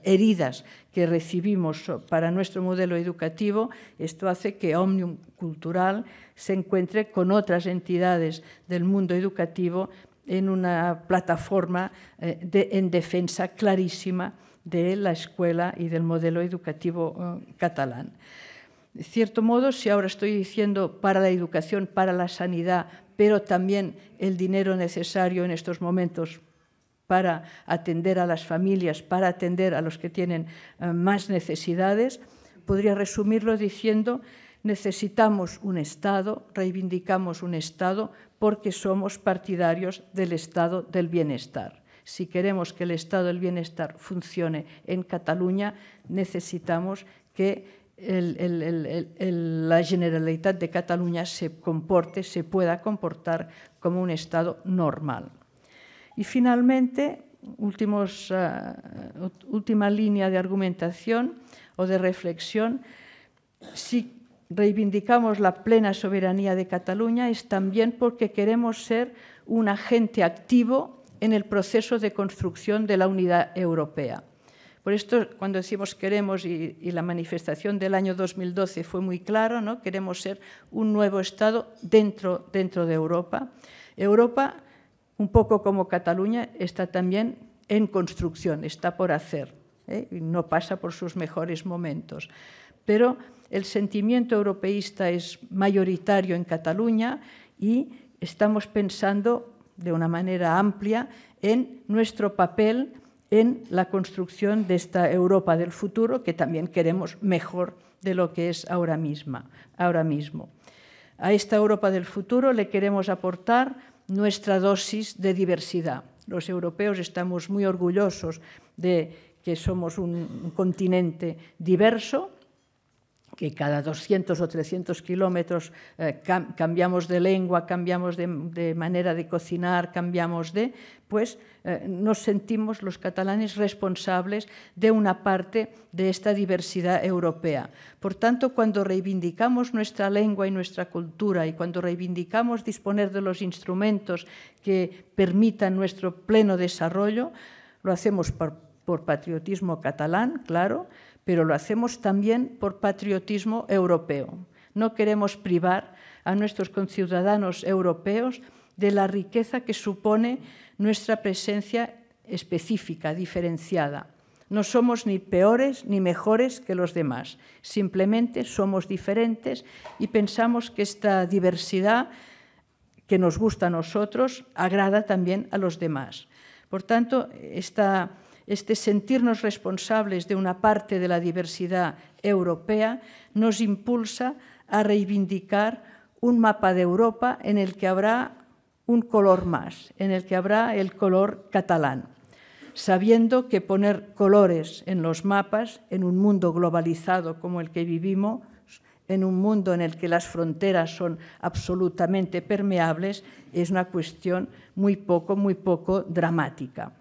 heridas que recibimos para nuestro modelo educativo. Esto hace que Òmnium Cultural se encuentre con otras entidades del mundo educativo en una plataforma en defensa clarísima de la escuela y del modelo educativo catalán. De cierto modo, si ahora estoy diciendo para la educación, para la sanidad, pero también el dinero necesario en estos momentos para atender a las familias, para atender a los que tienen más necesidades, podría resumirlo diciendo: necesitamos un Estado, reivindicamos un Estado porque somos partidarios del Estado del bienestar. Si queremos que el Estado del bienestar funcione en Cataluña, necesitamos que la Generalitat de Cataluña se pueda comportar como un Estado normal. Y finalmente, última línea de argumentación o de reflexión: si reivindicamos la plena soberanía de Cataluña es también porque queremos ser un agente activo en el proceso de construcción de la unidad europea. Por esto, cuando decimos queremos, y la manifestación del año 2012 fue muy clara, ¿no? Queremos ser un nuevo Estado dentro de Europa. Europa, un poco como Cataluña, está también en construcción, está por hacer, no pasa por sus mejores momentos. Pero el sentimiento europeísta es mayoritario en Cataluña y estamos pensando de una manera amplia en nuestro papel en la construcción de esta Europa del futuro, que también queremos mejor de lo que es ahora mismo. A esta Europa del futuro le queremos aportar nuestra dosis de diversidad. Los europeos estamos muy orgullosos de que somos un continente diverso, que cada 200 o 300 kilómetros cambiamos de lengua, cambiamos de manera de cocinar, nos sentimos los catalanes responsables de una parte de esta diversidad europea. Por tanto, cuando reivindicamos nuestra lengua y nuestra cultura y cuando reivindicamos disponer de los instrumentos que permitan nuestro pleno desarrollo, lo hacemos por patriotismo catalán, claro, pero lo hacemos también por patriotismo europeo. No queremos privar a nuestros conciudadanos europeos de la riqueza que supone nuestra presencia específica, diferenciada. No somos ni peores ni mejores que los demás, simplemente somos diferentes y pensamos que esta diversidad que nos gusta a nosotros agrada también a los demás. Por tanto, este sentirnos responsables de una parte de la diversidad europea nos impulsa a reivindicar un mapa de Europa en el que habrá un color más, en el que habrá el color catalán, sabiendo que poner colores en los mapas, en un mundo globalizado como el que vivimos, en un mundo en el que las fronteras son absolutamente permeables, es una cuestión muy poco dramática.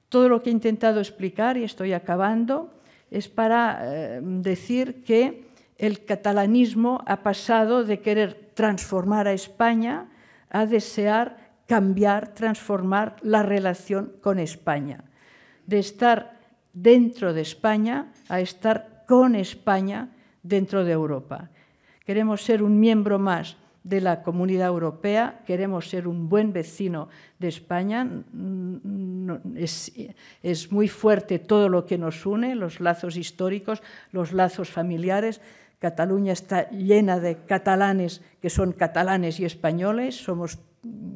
Todo lo que he intentado explicar, y estoy acabando, es para decir que el catalanismo ha pasado de querer transformar a España a desear cambiar, transformar la relación con España, de estar dentro de España a estar con España dentro de Europa. Queremos ser un miembro más de la Comunidad Europea, queremos ser un buen vecino de España. Es muy fuerte todo lo que nos une, los lazos históricos, los lazos familiares. Cataluña está llena de catalanes que son catalanes y españoles,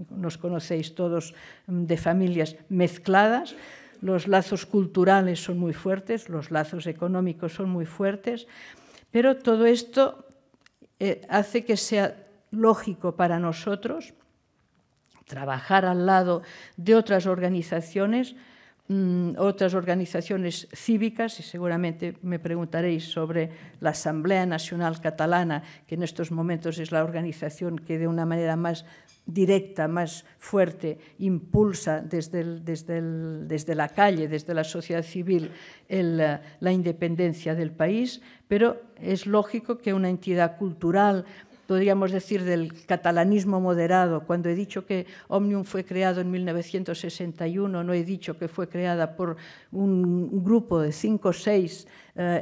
nos conocéis todos de familias mezcladas. Los lazos culturales son muy fuertes, los lazos económicos son muy fuertes, pero todo esto hace que sea lógico para nosotros trabajar al lado de otras organizaciones cívicas, y seguramente me preguntaréis sobre la Asamblea Nacional Catalana, que en estos momentos es la organización que de una manera más directa, más fuerte, impulsa desde la calle, desde la sociedad civil, la independencia del país, pero es lógico que una entidad cultural, podríamos decir del catalanismo moderado, cuando he dicho que Òmnium fue creado en 1961, no he dicho que fue creada por un grupo de 5 o 6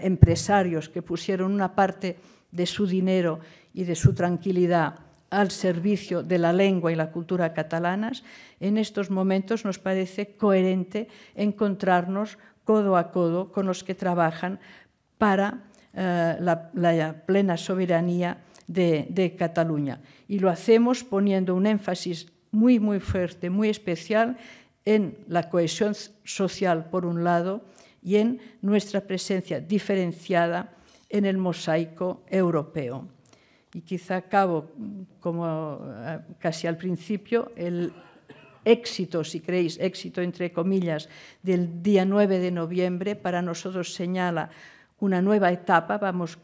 empresarios que pusieron una parte de su dinero y de su tranquilidad al servicio de la lengua y la cultura catalanas. En estos momentos nos parece coherente encontrarnos codo a codo con los que trabajan para la plena soberanía de Cataluña. Y lo hacemos poniendo un énfasis muy fuerte, muy especial en la cohesión social, por un lado, y en nuestra presencia diferenciada en el mosaico europeo. Y quizá acabo, como casi al principio, el éxito, si queréis, éxito entre comillas, del día 9 de noviembre para nosotros señala una nueva etapa, vamos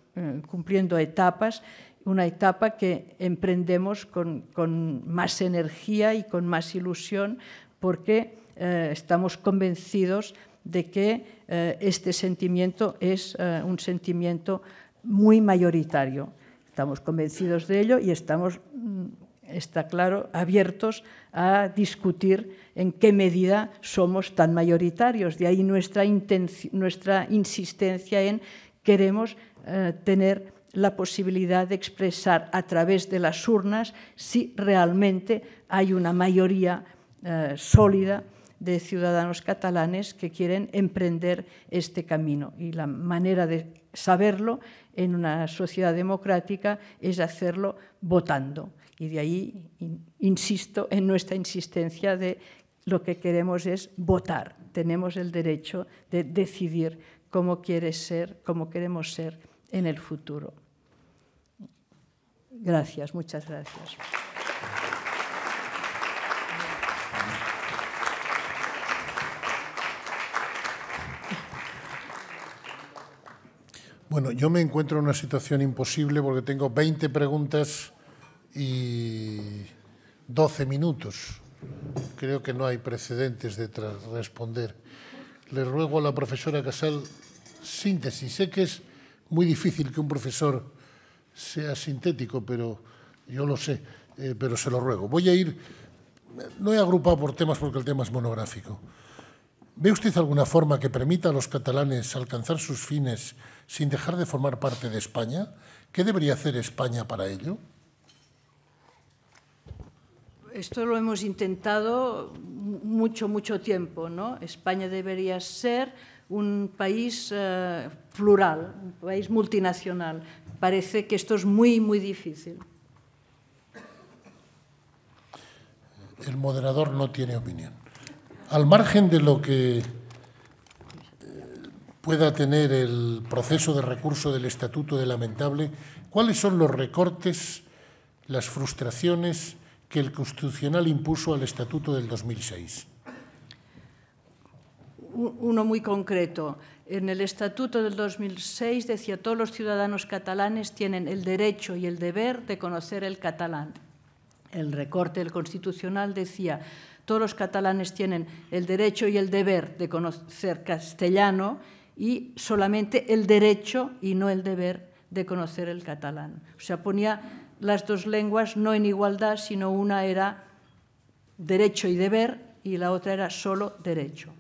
cumpliendo etapas, una etapa que emprendemos con más energía y con más ilusión, porque estamos convencidos de que este sentimiento es un sentimiento muy mayoritario. Estamos convencidos de ello y estamos, está claro, abiertos a discutir en qué medida somos tan mayoritarios. De ahí nuestra insistencia en queremos tener la posibilidad de expresar a través de las urnas si realmente hay una mayoría sólida de ciudadanos catalanes que quieren emprender este camino. Y la manera de saberlo en una sociedad democrática es hacerlo votando. Y de ahí insisto en nuestra insistencia de lo que queremos es votar. Tenemos el derecho de decidir cómo queremos ser en el futuro. Gracias, muchas gracias. Bueno, yo me encuentro en una situación imposible porque tengo 20 preguntas y 12 minutos. Creo que no hay precedentes de responder. Le ruego a la profesora Casal síntesis. Sé que es muy difícil que un profesor sea sintético, pero yo lo sé, pero se lo ruego. Voy a ir, no he agrupado por temas porque el tema es monográfico. ¿Ve usted alguna forma que permita a los catalanes alcanzar sus fines sin dejar de formar parte de España? ¿Qué debería hacer España para ello? Esto lo hemos intentado mucho tiempo, ¿no? España debería ser un país plural, un país multinacional. Parece que esto es muy difícil. El moderador no tiene opinión. Al margen de lo que pueda tener el proceso de recurso del Estatuto de Lamentable, ¿cuáles son los recortes, las frustraciones que el Constitucional impuso al Estatuto del 2006? Uno muy concreto. En el Estatuto del 2006 decía: todos los ciudadanos catalanes tienen el derecho y el deber de conocer el catalán. El recorte del Constitucional decía: todos los catalanes tienen el derecho y el deber de conocer castellano, y solamente el derecho y no el deber de conocer el catalán. O sea, ponía las dos lenguas no en igualdad, sino una era derecho y deber y la otra era solo derecho.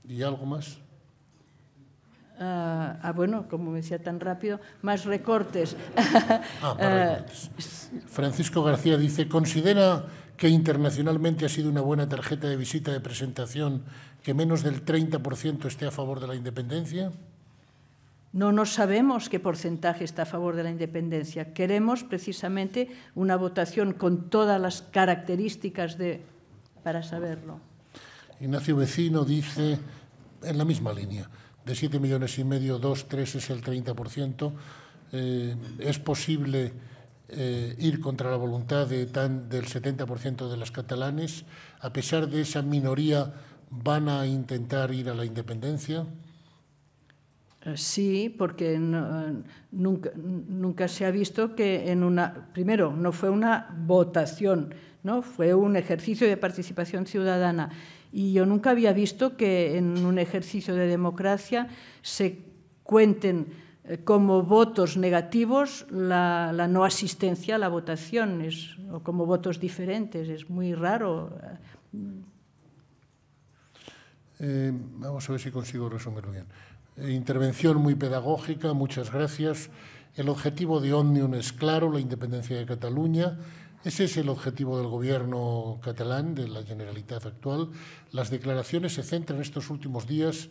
¿Y algo más? Bueno, como me decía tan rápido, más recortes. Más recortes. Francisco García dice: ¿considera que internacionalmente ha sido una buena tarjeta de visita de presentación que menos del 30% esté a favor de la independencia? No sabemos qué porcentaje está a favor de la independencia. Queremos precisamente una votación con todas las características para saberlo. Ignacio Vecino dice, en la misma línea, de 7,5 millones, 2, 3 es el 30%. ¿Es posible ir contra la voluntad del 70% de los catalanes? A pesar de esa minoría, ¿van a intentar ir a la independencia? Sí, porque nunca se ha visto que primero, no fue una votación, ¿no? Fue un ejercicio de participación ciudadana. Y yo nunca había visto que en un ejercicio de democracia se cuenten como votos negativos la no asistencia a la votación, o como votos diferentes. Es muy raro. Vamos a ver si consigo resumirlo bien. Intervención muy pedagógica, muchas gracias. El objetivo de Òmnium es claro, la independencia de Cataluña. Ese es el objetivo del gobierno catalán, de la Generalitat actual. Las declaraciones se centran estos últimos días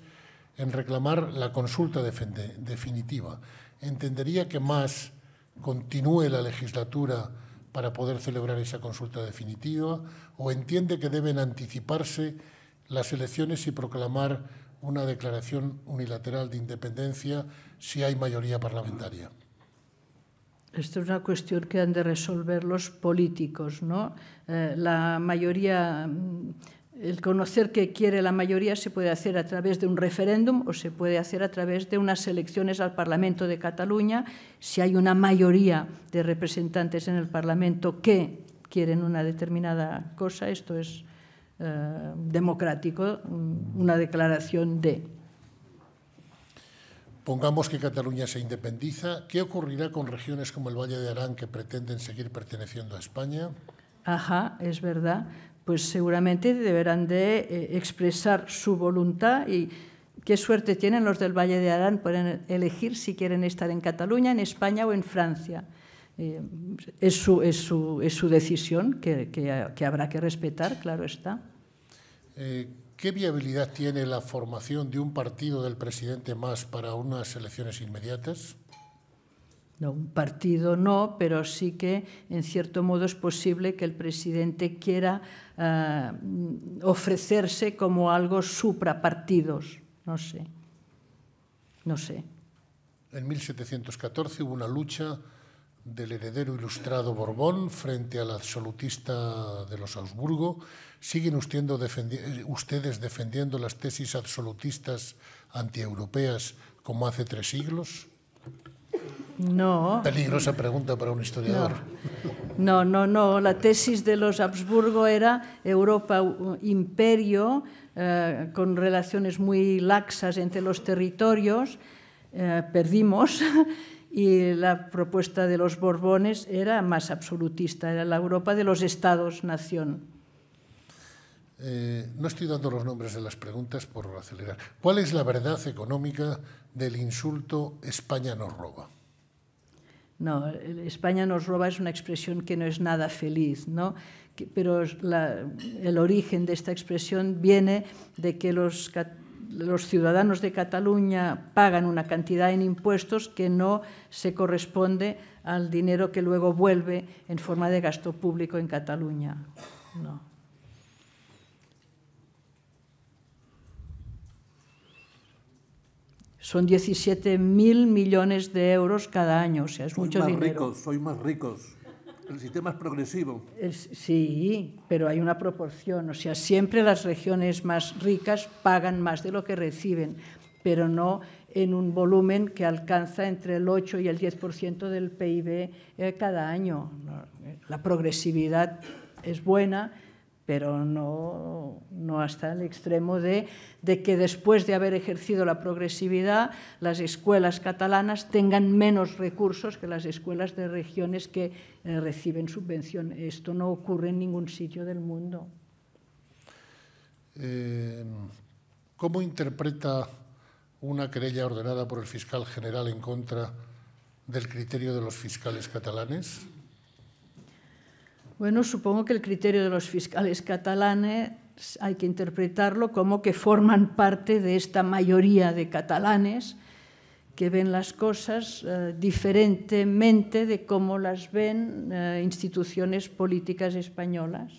en reclamar la consulta definitiva. ¿Entendería que más continúe la legislatura para poder celebrar esa consulta definitiva? ¿O entiende que deben anticiparse las elecciones y proclamar una declaración unilateral de independencia si hay mayoría parlamentaria? Esto es una cuestión que han de resolver los políticos, ¿no? La mayoría, el conocer qué quiere la mayoría se puede hacer a través de un referéndum o se puede hacer a través de unas elecciones al Parlamento de Cataluña. Si hay una mayoría de representantes en el Parlamento que quieren una determinada cosa, esto es democrático, una declaración de. Pongamos que Cataluña se independiza. ¿Qué ocurrirá con regiones como el Valle de Arán que pretenden seguir perteneciendo a España? Ajá, es verdad. Pues seguramente deberán de expresar su voluntad y qué suerte tienen los del Valle de Arán, pueden elegir si quieren estar en Cataluña, en España o en Francia. Es su decisión que habrá que respetar, claro está. ¿Qué viabilidad tiene la formación de un partido del presidente Mas para unas elecciones inmediatas? No, un partido no, pero sí que en cierto modo es posible que el presidente quiera ofrecerse como algo suprapartidos. No sé. En 1714 hubo una lucha del heredero ilustrado Borbón frente al absolutista de los Habsburgo. ¿Siguen ustedes defendiendo las tesis absolutistas antieuropeas como hace 3 siglos? No. Peligrosa pregunta para un historiador. No. La tesis de los Habsburgo era Europa imperio, con relaciones muy laxas entre los territorios. Perdimos. Y la propuesta de los Borbones era más absolutista, era la Europa de los Estados-nación. No estoy dando los nombres de las preguntas por acelerar. ¿Cuál es la verdad económica del insulto España nos roba? No, España nos roba es una expresión que no es nada feliz, ¿no? Pero el origen de esta expresión viene de que los ciudadanos de Cataluña pagan una cantidad en impuestos que no se corresponde al dinero que luego vuelve en forma de gasto público en Cataluña. No. Son 17.000 millones de euros cada año, o sea, es mucho dinero. Sois más ricos. El sistema es progresivo. Sí, pero hay una proporción. O sea, siempre las regiones más ricas pagan más de lo que reciben, pero no en un volumen que alcanza entre el 8 y el 10% del PIB cada año. La progresividad es buena, pero no hasta el extremo de que después de haber ejercido la progresividad, las escuelas catalanas tengan menos recursos que las escuelas de regiones que reciben subvención. Esto no ocurre en ningún sitio del mundo. ¿Cómo interpreta una querella ordenada por el fiscal general en contra del criterio de los fiscales catalanes? Bueno, supongo que el criterio de los fiscales catalanes hay que interpretarlo como que forman parte de esta mayoría de catalanes que ven las cosas diferentemente de cómo las ven instituciones políticas españolas.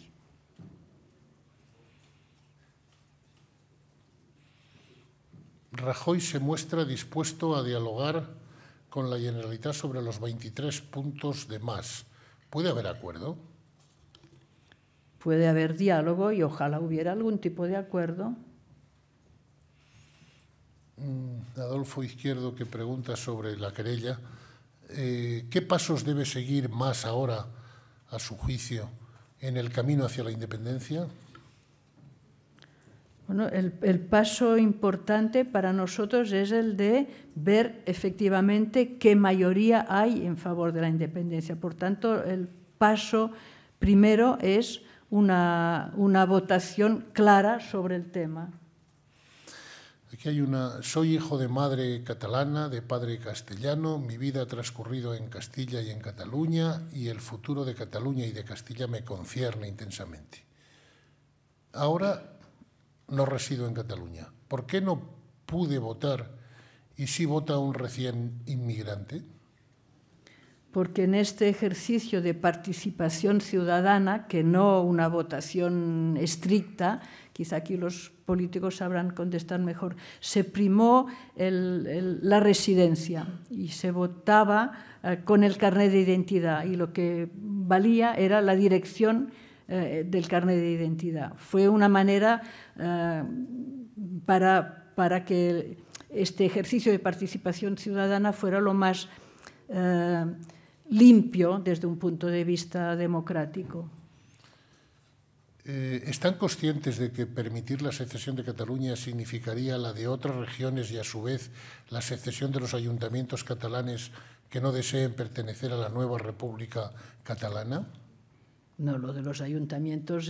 Rajoy se muestra dispuesto a dialogar con la Generalitat sobre los 23 puntos de más. ¿Puede haber acuerdo? Puede haber diálogo y ojalá hubiera algún tipo de acuerdo. Adolfo Izquierdo, que pregunta sobre la querella, ¿qué pasos debe seguir más ahora, a su juicio, en el camino hacia la independencia? Bueno, el paso importante para nosotros es el de ver efectivamente qué mayoría hay en favor de la independencia. Por tanto, el paso primero es una votación clara sobre el tema. Aquí hay soy hijo de madre catalana, de padre castellano, mi vida ha transcurrido en Castilla y en Cataluña y el futuro de Cataluña y de Castilla me concierne intensamente. Ahora no resido en Cataluña. ¿Por qué no pude votar y sí vota un recién inmigrante? Porque en este ejercicio de participación ciudadana, que no una votación estricta, quizá aquí los políticos sabrán contestar mejor, se primó la residencia y se votaba con el carnet de identidad y lo que valía era la dirección del carnet de identidad. Fue una manera para que este ejercicio de participación ciudadana fuera lo más limpio desde un punto de vista democrático. ¿Están conscientes de que permitir la secesión de Cataluña significaría la de otras regiones y, a su vez, la secesión de los ayuntamientos catalanes que no deseen pertenecer a la nueva República Catalana? No, lo de los ayuntamientos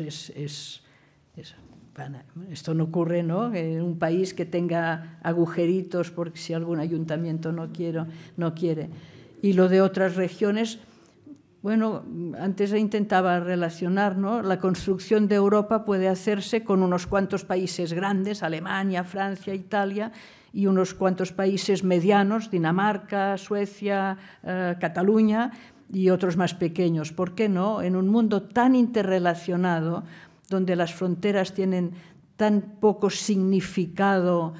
esto no ocurre, ¿no? En un país que tenga agujeritos porque si algún ayuntamiento no quiere. Y lo de otras regiones, bueno, antes intentaba relacionar, ¿no? La construcción de Europa puede hacerse con unos cuantos países grandes, Alemania, Francia, Italia, y unos cuantos países medianos, Dinamarca, Suecia, Cataluña, y otros más pequeños. ¿Por qué no? En un mundo tan interrelacionado, donde las fronteras tienen tan poco significado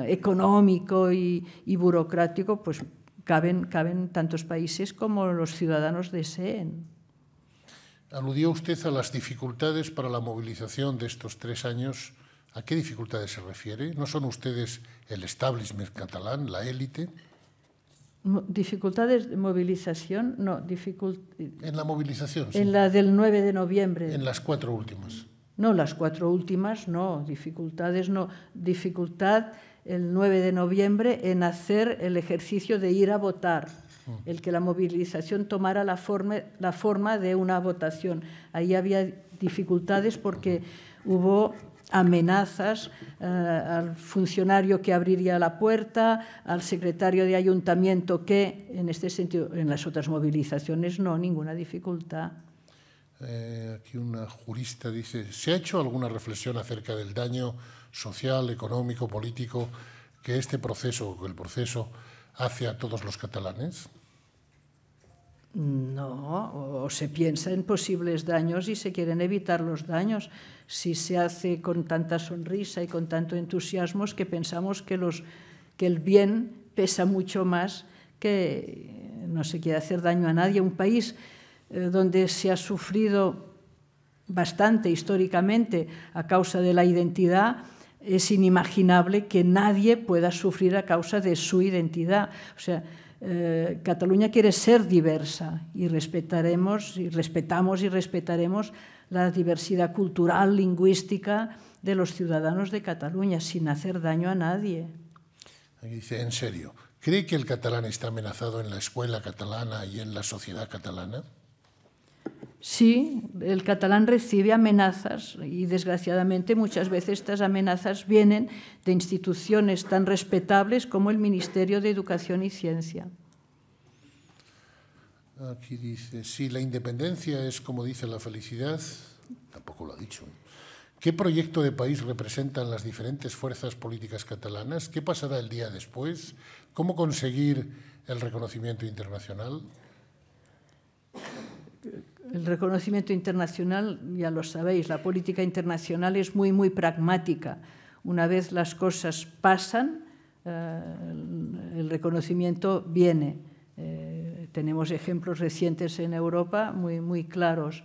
económico y burocrático, pues caben tantos países como los ciudadanos deseen. Aludió usted a las dificultades para la movilización de estos 3 años. ¿A qué dificultades se refiere? ¿No son ustedes el establishment catalán, la élite? ¿Dificultades de movilización? No, en la movilización, sí. En la del 9 de noviembre. En las 4 últimas. No, las 4 últimas no, dificultades no. Dificultad el 9 de noviembre en hacer el ejercicio de ir a votar, el que la movilización tomara la forma de una votación. Ahí había dificultades porque hubo amenazas al funcionario que abriría la puerta, al secretario de ayuntamiento que, en este sentido, en las otras movilizaciones no, ninguna dificultad. Aquí una jurista dice, ¿se ha hecho alguna reflexión acerca del daño social, económico, político que este proceso, el proceso, hace a todos los catalanes? No, o se piensa en posibles daños y se quieren evitar los daños. Si se hace con tanta sonrisa y con tanto entusiasmo, es que pensamos que que el bien pesa mucho más, que no se quiere hacer daño a nadie. Un país donde se ha sufrido bastante históricamente a causa de la identidad, es inimaginable que nadie pueda sufrir a causa de su identidad. O sea, Cataluña quiere ser diversa y respetamos y respetaremos la diversidad cultural, lingüística de los ciudadanos de Cataluña, sin hacer daño a nadie. Aquí dice, en serio, ¿cree que el catalán está amenazado en la escuela catalana y en la sociedad catalana? Sí, el catalán recibe amenazas y, desgraciadamente, muchas veces estas amenazas vienen de instituciones tan respetables como el Ministerio de Educación y Ciencia. Aquí dice, si la independencia es como dice la felicidad, tampoco lo ha dicho. ¿Qué proyecto de país representan las diferentes fuerzas políticas catalanas? ¿Qué pasará el día después? ¿Cómo conseguir el reconocimiento internacional? El reconocimiento internacional, ya lo sabéis, la política internacional es muy, muy pragmática. Una vez las cosas pasan, el reconocimiento viene. Tenemos ejemplos recientes en Europa muy, muy claros.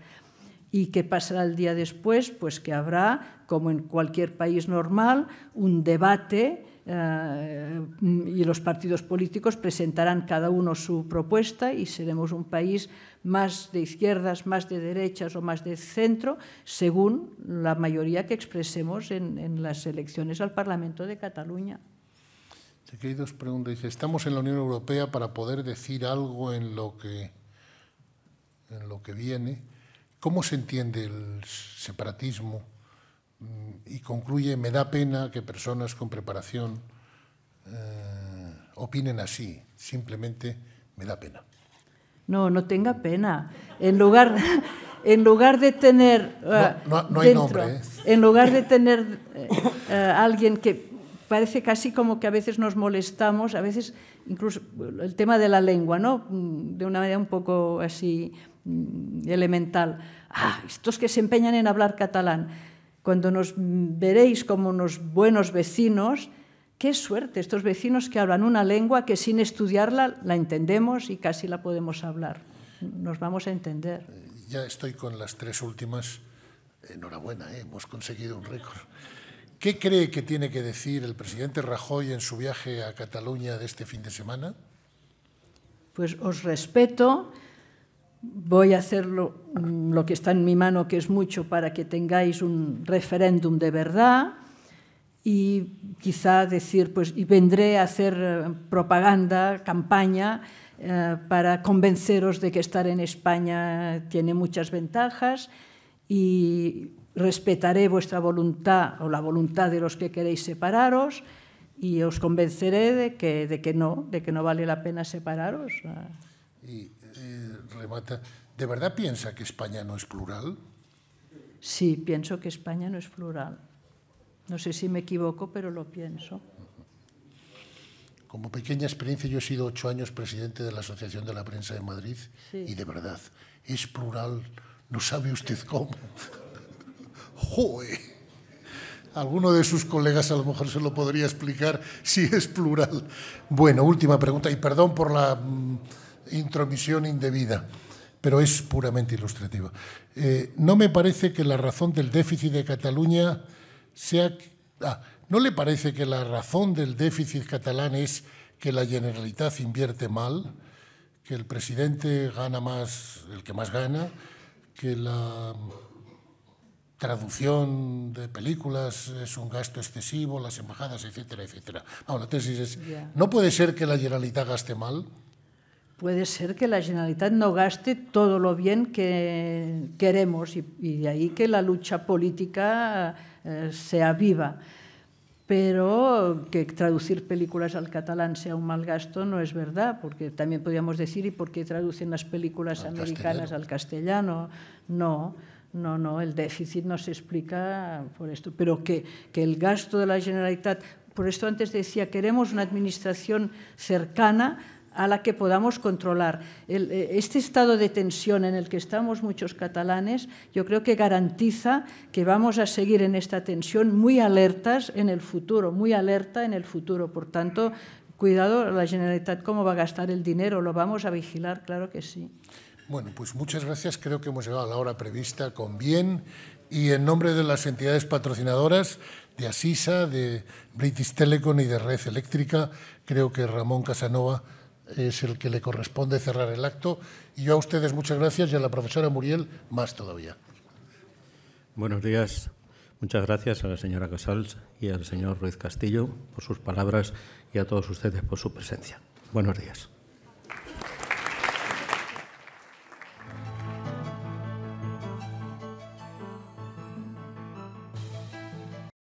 ¿Y qué pasará el día después? Pues que habrá, como en cualquier país normal, un debate y los partidos políticos presentarán cada uno su propuesta y seremos un país más de izquierdas, más de derechas o más de centro, según la mayoría que expresemos en las elecciones al Parlamento de Cataluña. Aquí hay dos preguntas. Dice, ¿estamos en la Unión Europea para poder decir algo en lo que viene? ¿Cómo se entiende el separatismo? Y concluye, me da pena que personas con preparación opinen así. Simplemente me da pena. No, no tenga pena. En lugar de tener no hay nombre, en lugar de tener alguien que parece casi como que a veces nos molestamos, a veces incluso el tema de la lengua, ¿no? De una manera un poco así elemental. Estos que se empeñan en hablar catalán. Cuando nos veréis como unos buenos vecinos, qué suerte, estos vecinos que hablan una lengua que sin estudiarla la entendemos y casi la podemos hablar. Nos vamos a entender. Ya estoy con las tres últimas. Enhorabuena, hemos conseguido un récord. ¿Qué cree que tiene que decir el presidente Rajoy en su viaje a Cataluña de este fin de semana? Pues os respeto. Voy a hacer lo que está en mi mano, que es mucho, para que tengáis un referéndum de verdad y quizá decir, pues, y vendré a hacer propaganda, campaña, para convenceros de que estar en España tiene muchas ventajas y respetaré vuestra voluntad o la voluntad de los que queréis separaros y os convenceré de que no vale la pena separaros. Y remata, ¿de verdad piensa que España no es plural? Sí, pienso que España no es plural. No sé si me equivoco, pero lo pienso. Como pequeña experiencia, yo he sido 8 años presidente de la Asociación de la Prensa de Madrid, sí. Y de verdad, es plural, no sabe usted cómo. ¡Joder! Alguno de sus colegas a lo mejor se lo podría explicar si es plural. Bueno, última pregunta, y perdón por la intromisión indebida, pero es puramente ilustrativa. No me parece que la razón del déficit de Cataluña sea... ¿No le parece que la razón del déficit catalán es que la Generalitat invierte mal, que el presidente gana más, el que más gana, que la traducción de películas es un gasto excesivo, las embajadas, etcétera, etcétera? La tesis es, ¿no puede ser que la Generalitat gaste mal? Puede ser que la Generalitat no gaste todo lo bien que queremos y de ahí que la lucha política sea viva. Pero que traducir películas al catalán sea un mal gasto no es verdad, porque también podríamos decir, ¿y por qué traducen las películas americanas al castellano? No, el déficit no se explica por esto, pero que el gasto de la Generalitat, por esto antes decía, queremos una administración cercana a la que podamos controlar. Este estado de tensión en el que estamos muchos catalanes, yo creo que garantiza que vamos a seguir en esta tensión muy alertas en el futuro, muy alerta en el futuro. Por tanto, cuidado, la Generalitat cómo va a gastar el dinero, lo vamos a vigilar, claro que sí. Bueno, pues muchas gracias. Creo que hemos llegado a la hora prevista con bien. Y en nombre de las entidades patrocinadoras, de Asisa, de British Telecom y de Red Eléctrica, creo que Ramón Casanova es el que le corresponde cerrar el acto. Y yo a ustedes muchas gracias y a la profesora Muriel más todavía. Buenos días. Muchas gracias a la señora Casals y al señor Ruiz Castillo por sus palabras y a todos ustedes por su presencia. Buenos días.